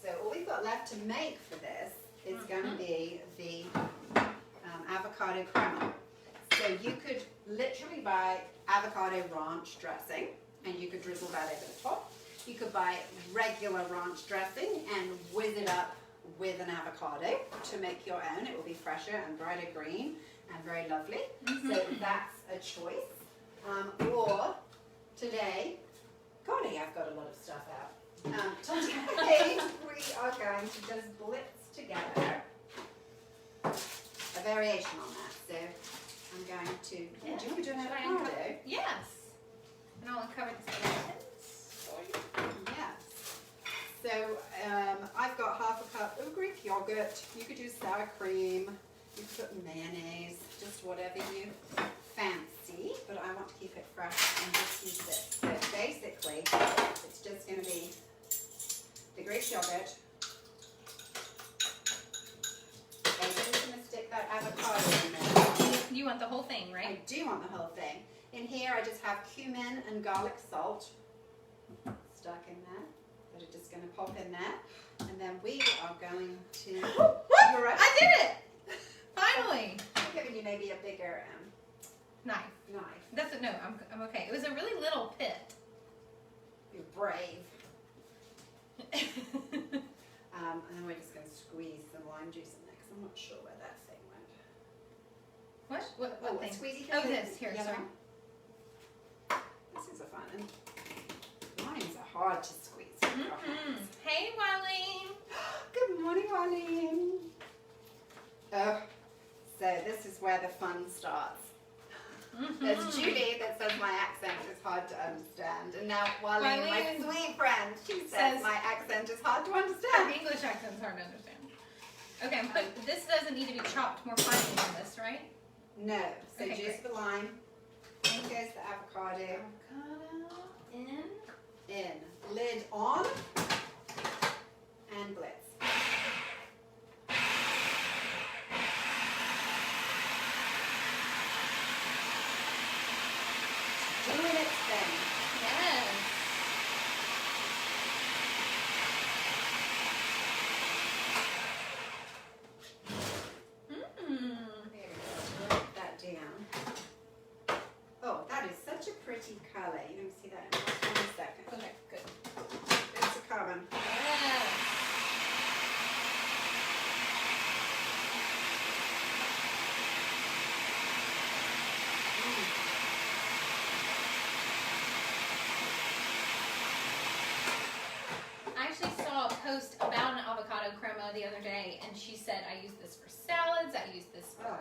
So all we've got left to make for this is going to be the avocado crema. So you could literally buy avocado ranch dressing, and you could drizzle that over the top. You could buy regular ranch dressing and whiz it up with an avocado to make your own. It will be fresher and brighter green and very lovely. So that's a choice. Or today, golly, I've got a lot of stuff out. Today we are going to just blitz together a variation on that. So I'm going to, do you want to do an avocado? Yes. And I'll uncover the skeletons for you. Yes. So I've got half a cup of Greek yogurt. You could use sour cream. You could put mayonnaise, just whatever you fancy. But I want to keep it fresh and just use this. So basically, it's just going to be the Greek yogurt. I'm just going to stick that avocado in there. You want the whole thing, I right? do want the whole thing. In here I just have cumin and garlic salt stuck in there. That are just going to pop in there. And then we are going to... You're right. I did it! Finally! I'm giving you maybe a bigger Knife. knife. That's it. No, I'm okay. It was a really little pit. You're brave. And then we're just going to squeeze some lime juice in there because I'm not sure where that thing went. What Oh, thing? squeezy Oh, thing. this. Here, Yellow. sorry. This is a fun one. Limes are hard to squeeze. Hey, Wileen. Good morning, Marlene. Oh, so this is where the fun starts. There's Julie that says my accent is hard to understand. And now Marlene, my Marlene sweet friend, she says my accent is hard to understand. English accent's hard to understand. Okay, but this doesn't need to be chopped more finely than this, right? No. So Okay, juice great. the lime. In goes the avocado. Avocado in. In. Lid on. And blitz. Doing its thing. Yes. There we go. Write that down. Oh, that is such a pretty colour. You're going to see that in just 1 second. Okay, good. It's a carbon. Yes. I actually saw a post about an avocado crema the other day, and she said, I use this for salads, I use this for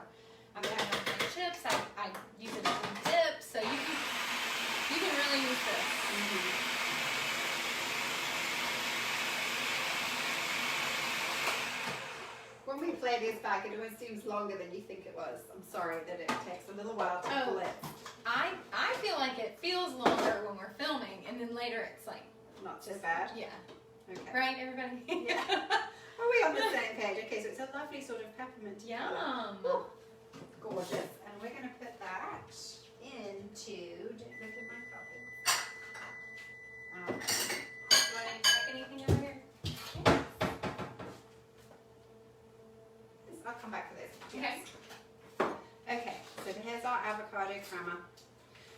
avocado on my chips, I use it as a dip, so you can really use this. When we play this back, it always seems longer than you think it was. I'm sorry that it takes a little while to Oh. blitz. I feel like it feels longer when we're filming, and then later it's like, Not so bad. yeah. Okay. Right, everybody? Yeah. Are we on the same page? Okay, so it's a lovely sort of peppermint colour. Yum. Oh, gorgeous. And we're going to put that into, don't look at my copy. Do I need to check anything over here? I'll come back for this. Okay. Okay, so here's our avocado crema.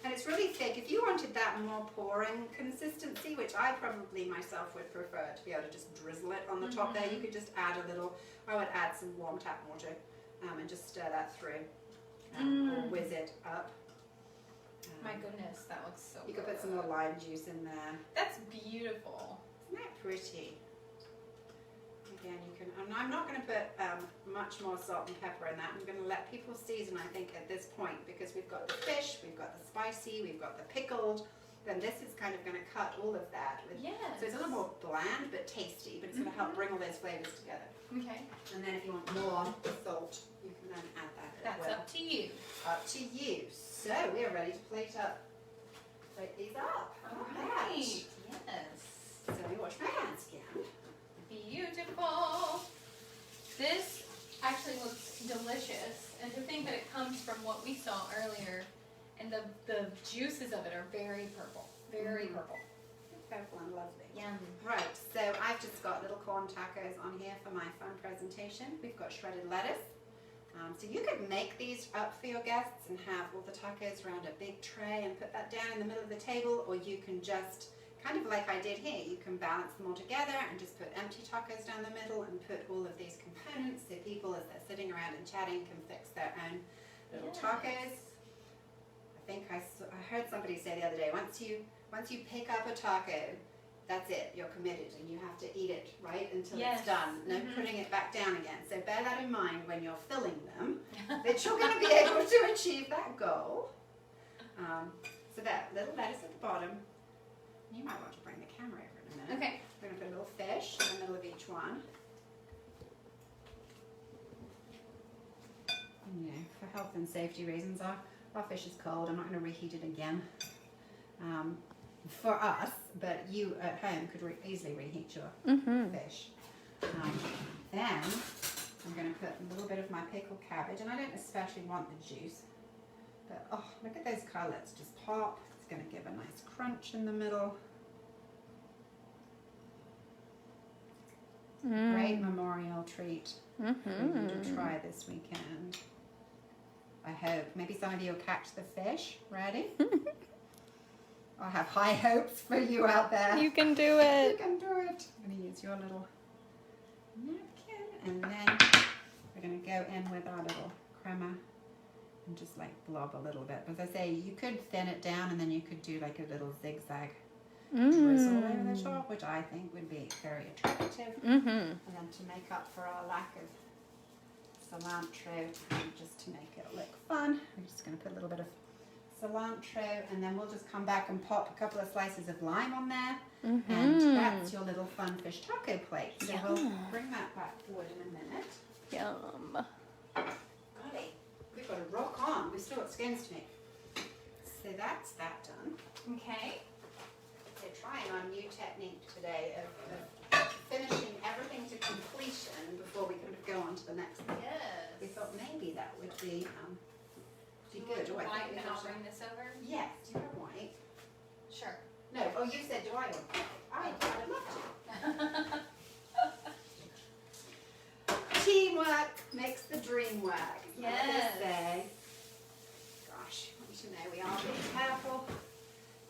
And it's really thick. If you wanted that more pouring consistency, which I probably myself would prefer to be able to just drizzle it on the top there, you could just add a little, I would add some warm tap water and just stir that through or whiz it up. My goodness, that looks so You good. could put some more lime juice in there. That's beautiful. Isn't that pretty? Again, you can, and I'm not going to put much more salt and pepper in that. I'm going to let people season, I think, at this point, because we've got the fish, we've got the spicy, we've got the pickled. Then this is kind of going to cut all of that. Yes. So it's a little more bland but tasty, but it's going to help bring all those flavors together. Okay. And then if you want more salt, you can then add that as That's well. up to you. Up to you. So we're ready to plate these up. All Alright. right. Yes. So we wash my hands again. Beautiful. This actually looks delicious, and to think that it comes from what we saw earlier, and the juices of it are very purple, very purple. Purple and lovely. Yum. Right, so I've just got little corn tacos on here for my fun presentation. We've got shredded lettuce. So you could make these up for your guests and have all the tacos around a big tray and put that down in the middle of the table, or you can just, kind of like I did here, you can balance them all together and just put empty tacos down the middle and put all of these components so people, as they're sitting around and chatting, can fix their own little tacos. I think I heard somebody say the other day, once you pick up a taco, that's it, you're committed and you have to eat it, right, until it's done. No putting it back down again. So bear that in mind when you're filling them, that you're going to be able to achieve that goal. So that little lettuce at the bottom. You might want to bring the camera over in a minute. Okay. We're going to put a little fish in the middle of each one. You know, for health and safety reasons, our fish is cold. I'm not going to reheat it again. For us, but you at home could easily reheat your fish. Then I'm going to put a little bit of my pickled cabbage, and I don't especially want the juice, but oh, look at those colours just pop. It's going to give a nice crunch in the middle. Great memorial treat for you to try this weekend. I hope. Maybe some of you will catch the fish. Ready? Oh, I have high hopes for you out there. You can do You it. can do it. I'm going to use your little napkin, and then we're going to go in with our little crema and just like blob a little bit. As I say, you could thin it down, and then you could do like a little zigzag drizzle over the top, which I think would be very attractive. And then to make up for our lack of cilantro, and just to make it look fun, I'm just going to put a little bit of cilantro, and then we'll just come back and pop a couple of slices of lime on there, and that's your little fun fish taco plate. So we'll bring that back forward in a minute. Yum. Golly, we've got to rock on. We've still got scones to make. So that's that done. Okay. So trying our new technique today of finishing everything to completion before we kind of go on to the next thing. Yes. We thought maybe that would be good. Do Oh, I white think we and I'll should- bring this over? Yes, you have white. Sure. No, oh, you said do I want white? I'd love to. Teamwork makes the dream work. Is that what Yes. they say? Gosh, I want you to know we are being careful.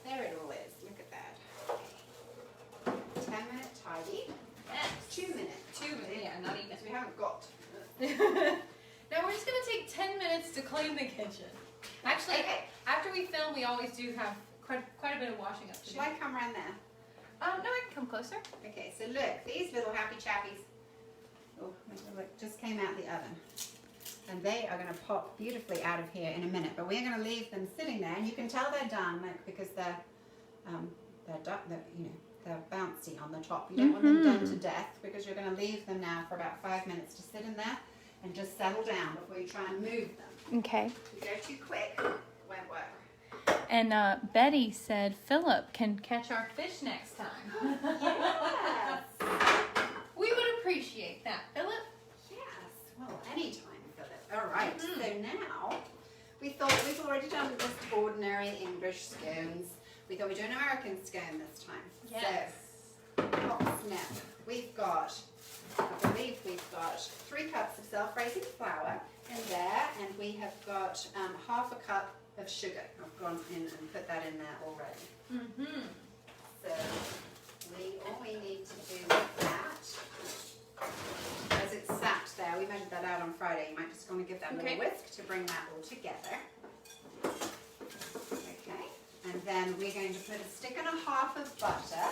There it all is. Look at that. 10-minute tidy. Yes. 2 minutes. 2 minutes. Yeah, not even. Because we haven't got. Now we're just going to take 10 minutes to clean the kitchen. Actually, Okay. after we film, we always do have quite a bit of washing up to do. Shall I come around there? No, I can come closer. Okay, so look, these little happy chappies, oh, look, just came out the oven. And they are going to pop beautifully out of here in a minute, but we're going to leave them sitting there, and you can tell they're done, like, because they're they're bouncy on the top. You don't want them done to death, because you're going to leave them now for about 5 minutes to sit in there and just settle down before you try and move them. Okay. If you go too quick, it won't work. And Betty said Philip can catch our fish next time. Yes. We would appreciate that, Philip. Yes, well, anytime, Philip. All right, so now we thought we've already done just ordinary English scones. We thought we'd do an American scone this time. Yes. So, hot snap. We've got, I believe we've got 3 cups of self-raising flour in there, and we have got half a cup of sugar. I've gone in and put that in there already. So all we need to do with that, as it's sat there, we measured that out on Friday. You might just want to give that a little whisk to bring that all together. Okay, and then we're going to put a stick and a half of butter,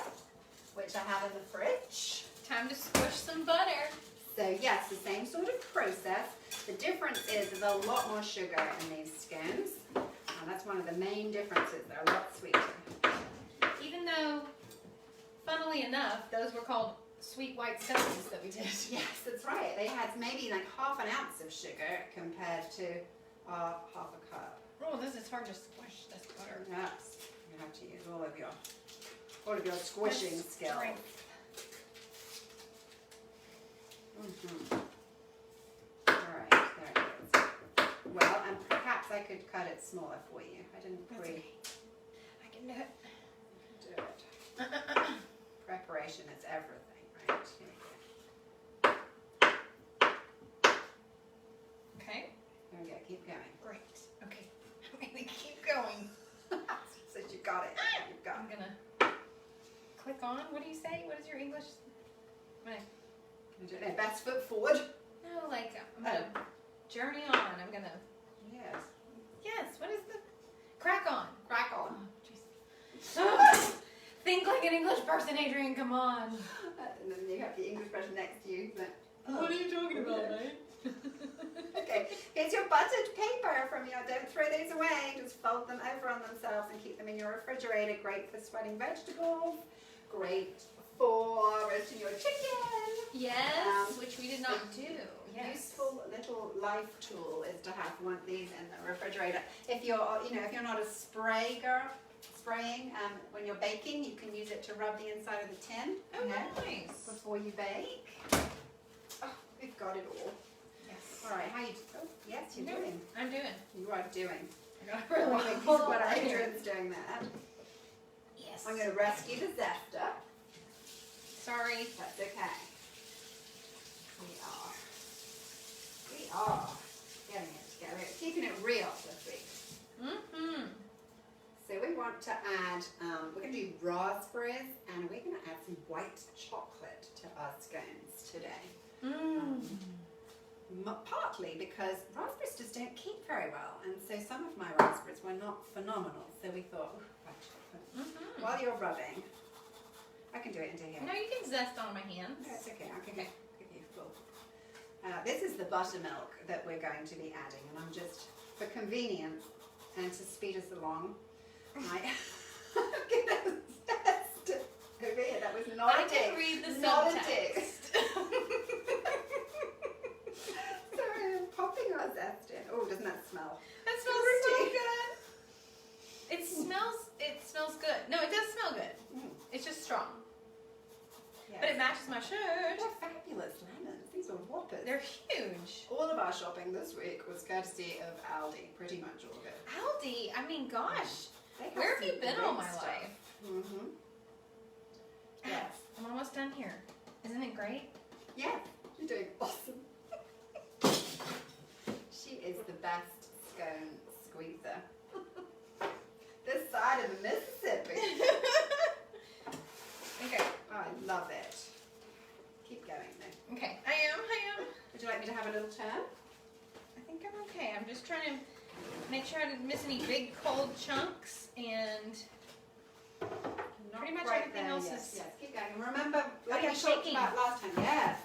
which I have in the fridge. Time to squish some butter. So yes, the same sort of process. The difference is there's a lot more sugar in these scones. And that's one of the main differences. They're a lot sweeter. Even though, funnily enough, those were called sweet white scones that we did. Yes, that's right. They had maybe like half an ounce of sugar compared to half a cup. Oh, this is hard to squish this butter. Yes, you have to use all of your squishing skills. All right, there it is. Well, and perhaps I could cut it smaller for you. I didn't That's pre. okay. I can do it. Do it. Preparation is everything, right? Here Okay. we go. Keep going. Great. Okay. I'm going to keep going. So you got it. You've got I'm it. going to click on. What do you say? What is your English? No, best foot forward. No, like, I'm going to journey on. I'm going to, Yes. yes, what is the, crack on. Crack on. Oh, jeez. Think like an English person, Adrian, come on. And then you have the English person next to you. But, What are you talking about, mate? Okay, here's your buttered paper from your, don't throw these away, just fold them over on themselves and keep them in your refrigerator. Great for sweating vegetables, great for roasting your chicken. Yes, which we did not do. Yes. Useful little life tool is to have one of these in the refrigerator. If you're, if you're not a spraying when you're baking, you can use it to rub the inside of the tin. Oh, nice. Before you bake. Oh, we've got it all. Yes. All right, how you? Oh, yes, you're doing. I'm doing. You are doing. I got a really What Adrian's doing that. Yes. I'm going to rescue the zester. Sorry. That's okay. We are getting it together. We're keeping it real this week. Mm-hmm. So we want to add going to do raspberries, and we're going to add some white chocolate to our scones today. Partly because raspberries just don't keep very well, and so some of my raspberries were not phenomenal, so we thought, white chocolate. While you're rubbing, I can do it into here. No, you can zest on my hands. No, it's okay, I can give you full. This is the buttermilk that we're going to be adding, and I'm just, for convenience and to speed us along, I'm gonna zest over here. That was not a dig. I can read the not subtext. a dig. Sorry, I'm popping our zest in. Oh, doesn't that smell? That smells so good. It smells good. No, it does smell good. It's just strong. Yes. But it matches my shirt. They're fabulous lemons. These are whoppers. They're huge. All of our shopping this week was courtesy of Aldi. Pretty much all of it. Aldi, I mean, gosh. They Where have some you been great all my stuff. life? Yes. I'm almost done here. Isn't it great? Yeah, you're doing awesome. She is the best scone squeezer. This side of the Mississippi. Okay. Oh, I love it. Keep going though. Okay. I am. Would you like me to have a little turn? I think I'm okay. I'm just trying to make sure I didn't miss any big cold chunks, and Not pretty much quite everything there else yet. is. Yes, keep going. And remember, like yeah, we talked shaking. about last time, yes.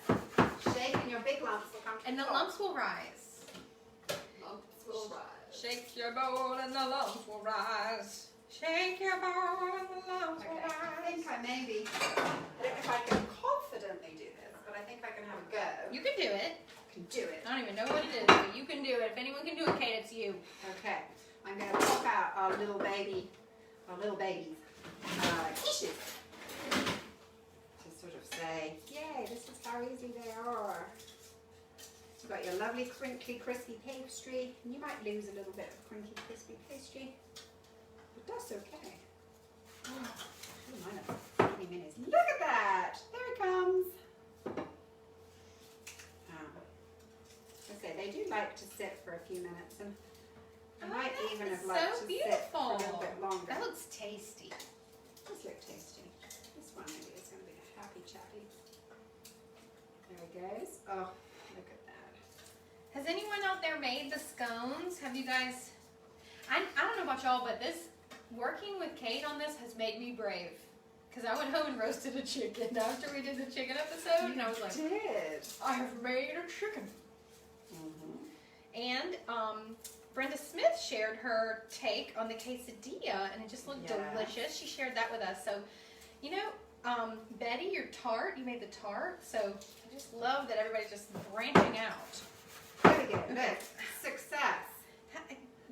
Shaking your big lumps will come to And the top. lumps will rise. Lumps will rise. Shake your bowl and the lumps will rise. Shake your bowl and the lumps will Okay, I think rise. I maybe, I don't know if I can confidently do this, but I think I can have a go. You can do it. I can do it. I don't even know what it is, but you can do it. If anyone can do it, Kate, it's you. Okay, I'm going to pop out our little babies, quiches. To sort of say, yay, this is how easy they are. You've got your lovely crinkly crispy pastry, and you might lose a little bit of crinkly crispy pastry, but that's okay. Oh, mine are 20 minutes. Look at that! There it comes. I say they do like to sit for a few minutes, and I might even have liked so to beautiful. sit for a little bit longer. That looks tasty. Does look tasty. This one maybe is going to be a happy chappy. There he goes. Oh, look at that. Has anyone out there made the scones? Have you guys? I don't know about y'all, but working with Kate on this has made me brave. Because I went home and roasted a chicken after we did the chicken episode, and I was like, Did. I have made a chicken. Mm-hmm. And Brenda Smith shared her take on the quesadilla, and it just looked Yes. delicious. She shared that with us. So, you know, Betty, your tart, you made the tart. So I just love that everybody's just branching out. There we go. Look, success.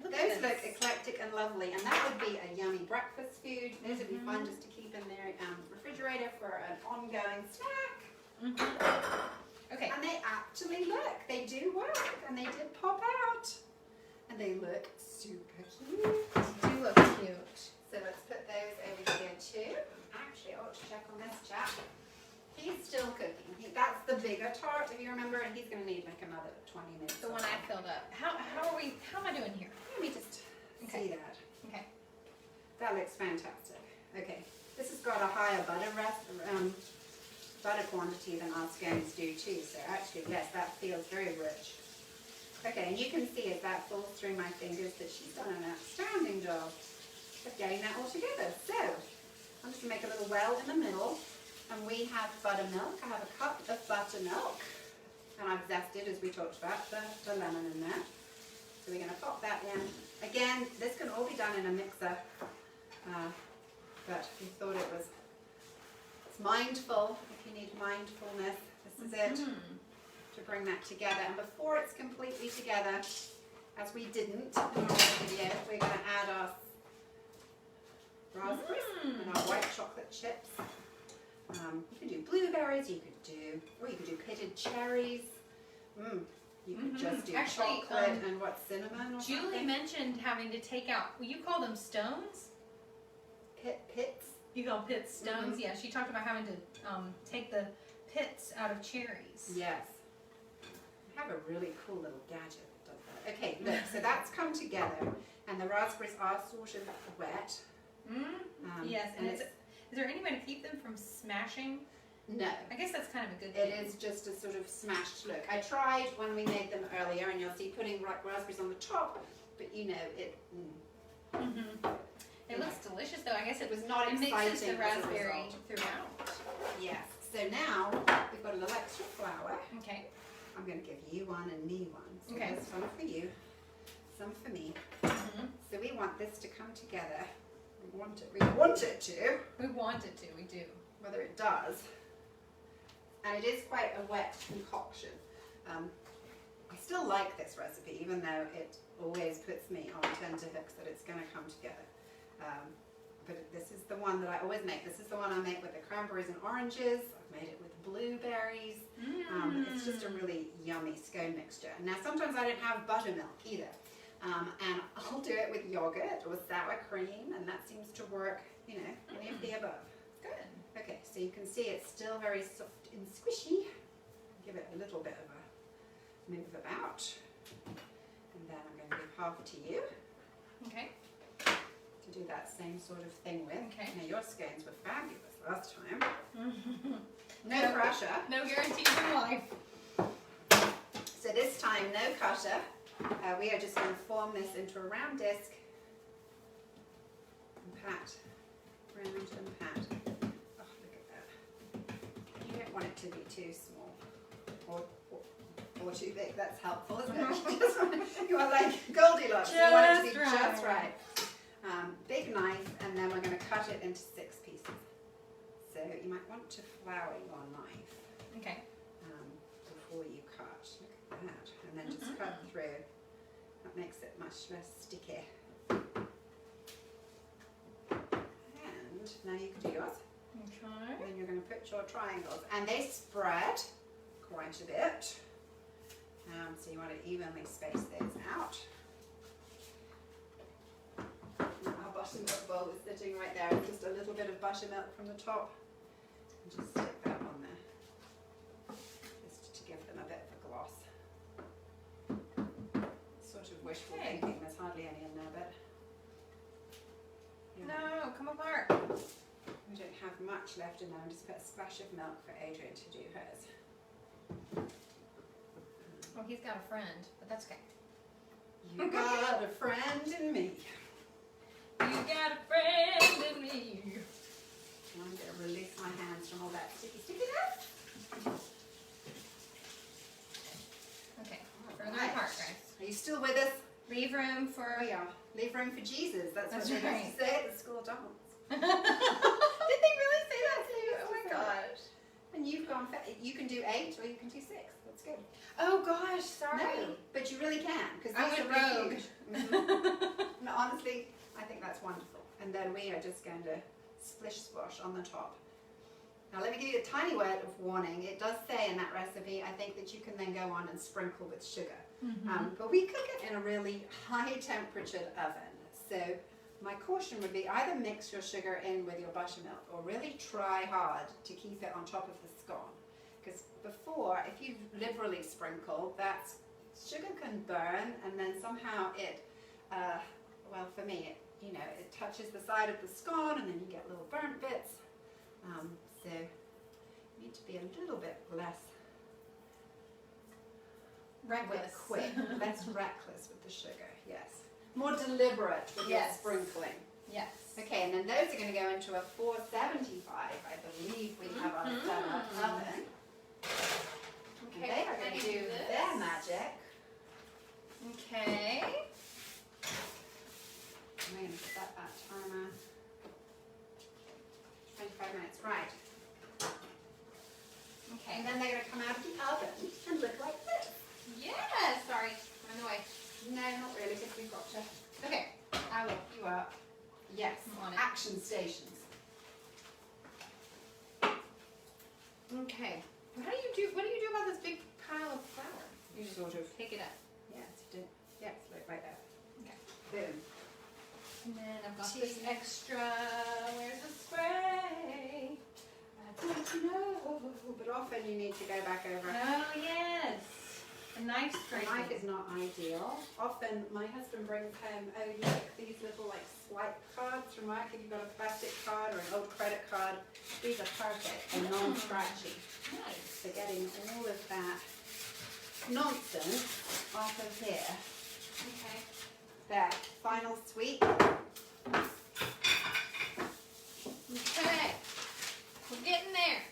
Look Those at look this. eclectic and lovely, and that would be a yummy breakfast food. Those would be fun just to keep in their refrigerator for an ongoing snack. Okay. And they actually look, they do work, and they did pop out. And they look super cute. They do look cute. So let's put those over here too. Actually, I ought to check on this chap. He's still cooking. That's the bigger tart, if you remember, and he's going to need like another 20 minutes. The one I filled up. How am I doing here? Let me just see that. Okay. That looks fantastic. Okay, this has got a higher butter quantity than our scones do too. So actually, yes, that feels very rich. Okay, and you can see as that falls through my fingers that she's done an outstanding job of getting that all together. So I'm just going to make a little well in the middle. And we have buttermilk. I have a cup of buttermilk. And I've zested, as we talked about, the lemon in there. So we're going to pop that in. Again, this can all be done in a mixer. But we thought it was mindful. If you need mindfulness, this is it. To bring that together. And before it's completely together, as we didn't in our video, we're going to add our raspberries and our white chocolate chips. You can do blueberries, you could do pitted cherries. You could just do Actually, chocolate and what, cinnamon or Julie something? mentioned having to take out, well, you call them stones? Pits? You call pits stones? Yeah, she talked about having to take the pits out of cherries. Yes. I have a really cool little gadget that does that. Okay, look, so that's come together and the raspberries are sort of wet. Yes, and is there any way to keep them from smashing? No. I guess that's kind of a good thing. It is just a sort of smashed look. I tried when we made them earlier, and you'll see putting raspberries on the top, but you know, it... It looks delicious though. I guess it was not it exciting mixes the as a raspberry result. throughout. Yes. So now we've got a little extra flour. Okay. I'm going to give you one and me one. So Okay. there's some for you, some for me. So we want this to come together. We want it to. We want it to. We do. Whether it does. And it is quite a wet concoction. I still like this recipe, even though it always puts me on tenterhooks that it's going to come together. But this is the one that I always make. This is the one I make with the cranberries and oranges. I've made it with blueberries. It's just a really yummy scone mixture. Now sometimes I don't have buttermilk either. And I'll do it with yogurt or sour cream, and that seems to work, you know, any of the above. Good. Okay, so you can see it's still very soft and squishy. Give it a little bit of a move about. And then I'm going to give half to you. Okay. To do that same sort of thing with. Okay. Now your scones were fabulous last time. No pressure. No guarantees in life. So this time, no cutter. We are just going to form this into a round disc and pat. Round and pat. Oh, look at that. You don't want it to be too small or too big. That's helpful, isn't it? You are like Goldilocks. You want it to be just right. Big knife, and then we're going to cut it into 6 pieces. So you might want to flour your knife. Okay. Before you cut. Look at that. And then just cut through. That makes it much less sticky. And now you can do yours. Okay. And then you're going to put your triangles. And they spread quite a bit. So you want to evenly space those out. Our buttermilk bowl is sitting right there. Just a little bit of buttermilk from the top. And just stick that on there. Just to give them a bit of a gloss. Sort of wishful thinking. There's hardly any in there, but... No, come apart. We don't have much left in there. I'll just put a splash of milk for Adrian to do hers. Well, he's got a friend, but that's okay. You got a friend in me. You got a friend in me. I'm going to release my hands from all that stickiness. Okay, further apart, guys. Are you still with us? Leave room for... Oh yeah, leave room for Jesus. That's what That's they right. used to say at the school dance. Did they really say that to you? Oh my gosh. And you've gone, you can do 8 or you can do 6. That's good. Oh gosh, sorry. No, but you really can. Because I went rogue. No, honestly, I think that's wonderful. And then we are just going to splish splash on the top. Now let me give you a tiny word of warning. It does say in that recipe, I think that you can then go on and sprinkle with sugar. But we cook it in a really high temperatured oven. So my caution would be either mix your sugar in with your buttermilk or really try hard to keep it on top of the scone. Because before, if you liberally sprinkle, that sugar can burn, and then somehow it, well for me, it touches the side of the scone, and then you get little burnt bits. So you need to be a little bit less Reckless. quick, less reckless with the sugar, yes. More deliberate with your sprinkling. Yes. Okay, and then those are going to go into a 475, I believe we have our setup oven. Okay, They are going to do their magic. Okay. I'm going to set that timer. 25 minutes, right. Okay. And then they're going to come out of the oven and look like this. Yes. Sorry, I'm in the way. No, not really, because we've got to Okay. I will. you up. Yes, I'm on it. action stations. Okay. What do you do about this big pile of flour? You just sort of, Pick it up. yes, you do. Yes, look right there. Okay. Boom. And then I've got this extra. Where's the spray? I don't know, but often you need to go back over. Oh yes. A knife's A great. knife is not ideal. Often my husband brings home, oh, look, these little like swipe cards from work. If you've got a plastic card or an old credit card, these are perfect and non-scratchy Nice. for getting all of that nonsense off of here. Okay. There, final sweep. Okay. We're getting there.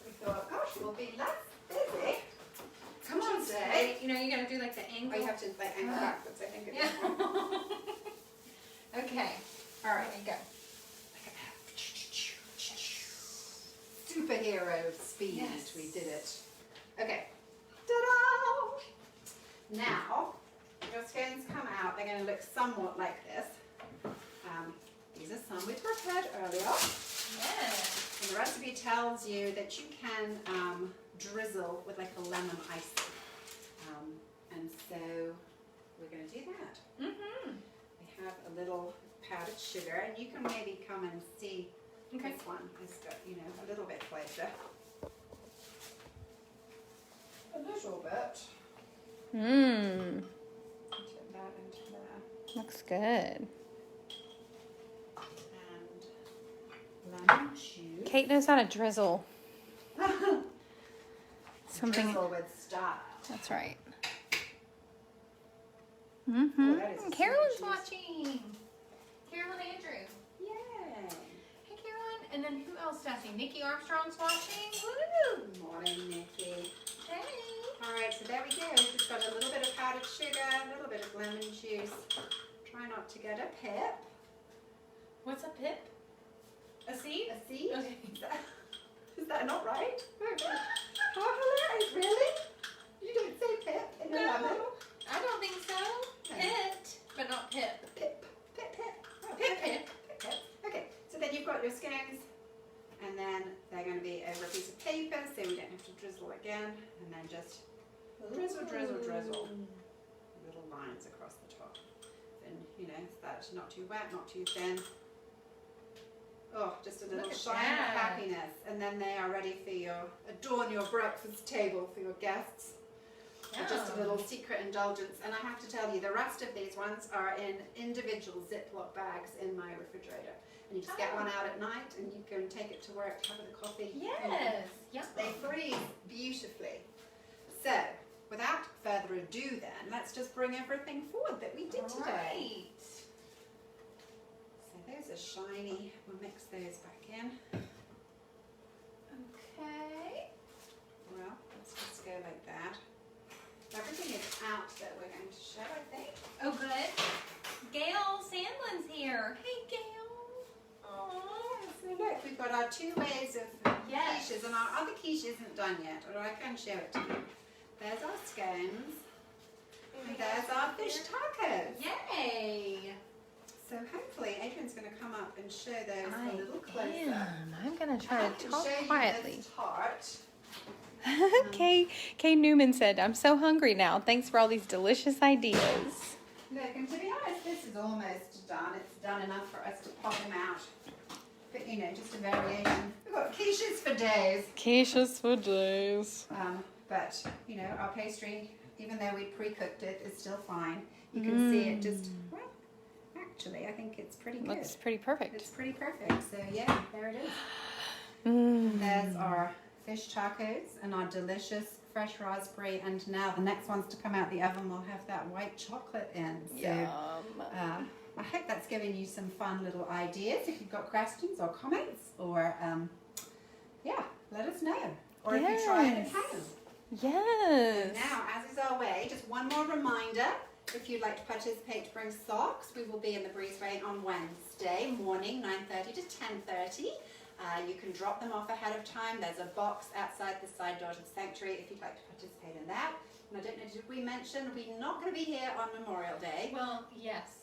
We thought, gosh, we'll be less busy. Come on, Dave. Wait, you know, you gotta do like the angle. Oh, you have to like angle backwards, I think. Yeah. Okay. All right. There you go. Superhero speed. Yes. We did it. Okay. Ta-da! Now, your scones come out. They're going to look somewhat like this. These are some we prepared earlier. Yes. And the recipe tells you that you can drizzle with like a lemon icing. And so we're going to do that. Mm-hmm. We have a little powdered sugar, and you can maybe come and see. Okay. This one has got, you know, a little bit closer. A little bit. Mmm. Tip that into there. Looks good. And lemon juice. Kate knows how to drizzle. Something. Drizzle with style. That's right. Oh, Mm-hmm. that is a Carolyn's super watching. Carolyn Andrew. Yay. Hey, Carolyn. And then who else, Dusty? Nikki Armstrong's watching. Woo! Good morning, Nikki. Hey. All right, so there we go. We've just got a little bit of powdered sugar, a little bit of lemon juice. Try not to get a pip. What's a pip? A seed? A seed? Okay. Is that not right? How hilarious, really? You didn't say pip in the lemon? No, I don't think so. No. Pit, but not pip. Pip, pip, pip. Oh, Pip, okay. pip. Pip, pip. Okay, so then you've got your scones, and then they're going to be over a piece of paper, so we don't have to drizzle again, and then just drizzle, drizzle, drizzle. Little lines across the top. Then, you know, so that's not too wet, not too thin. Oh, just a little Look at shine of that. happiness. And then they are ready for adorn your breakfast table for your guests. Or just a little secret indulgence. And I have to tell you, the rest of these ones are in individual Ziploc bags in my refrigerator. And you just get one out at night and you can take it to work, have it a coffee. Yes. Yum. They freeze beautifully. So, without further ado then, let's just bring everything forward that we did today. Right. So those are shiny. We'll mix those back in. Okay. Well, let's just go like that. Everything is out that we're going to show, I think. Oh, good. Gail Sandlin's here. Hey, Gail. Aww. So look, we've got our two ways of Yes. quiches, and our other quiche isn't done yet, or I can show it to you. There's our scones, and there's our fish tacos. Yay. So hopefully Adrian's going to come up and show those a little closer. am. I'm gonna try I to can talk show you quietly. this tart. Kay Newman said, "I'm so hungry now. Thanks for all these delicious ideas." Look, and to be honest, this is almost done. It's done enough for us to pop them out. But you know, just a variation. We've got quiches for days. Quiches for days. But you know, our pastry, even though we pre-cooked it, is still fine. You can see it just, well, actually, I think it's pretty good. Looks pretty perfect. It's pretty perfect. So yeah, there it is. Mm. There's our fish tacos and our delicious fresh raspberry. And now the next ones to come out the oven will have that white chocolate in. So Yum. I hope that's given you some fun little ideas. If you've got questions or comments, or yeah, let us know. Or if you try it at home. Yes. Now, as is our way, just one more reminder. If you'd like to participate, bring socks. We will be in the breezeway on Wednesday morning, 9:30 to 10:30. You can drop them off ahead of time. There's a box outside the side door to the sanctuary if you'd like to participate in that. And I don't know, did we mention we're not going to be here on Memorial Day? Well, yes.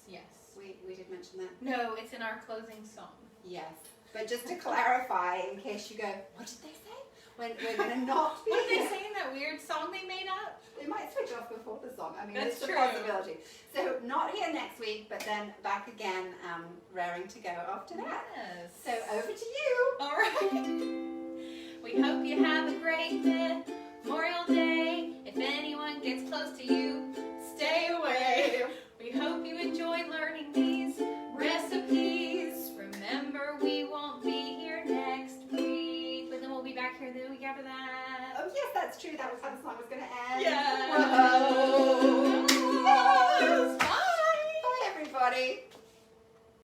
We did mention that. No, it's in our closing song. Yes. But just to clarify, in case you go, what did they say? When we're going to not be What did here. they say in that weird song they made up? They might switch off before the song. I mean, That's it's a true. possibility. So not here next week, but then back again, raring to go after that. Yes. So over to you. All right. We hope you have a great Memorial Day. close to you, stay away. We hope you enjoyed learning these recipes. Remember, we won't be here next week, but then we'll be back here the week after that. Oh yes, that's true. That was how the song was going to end. Yeah. Whoa. Yes. Bye. Bye everybody.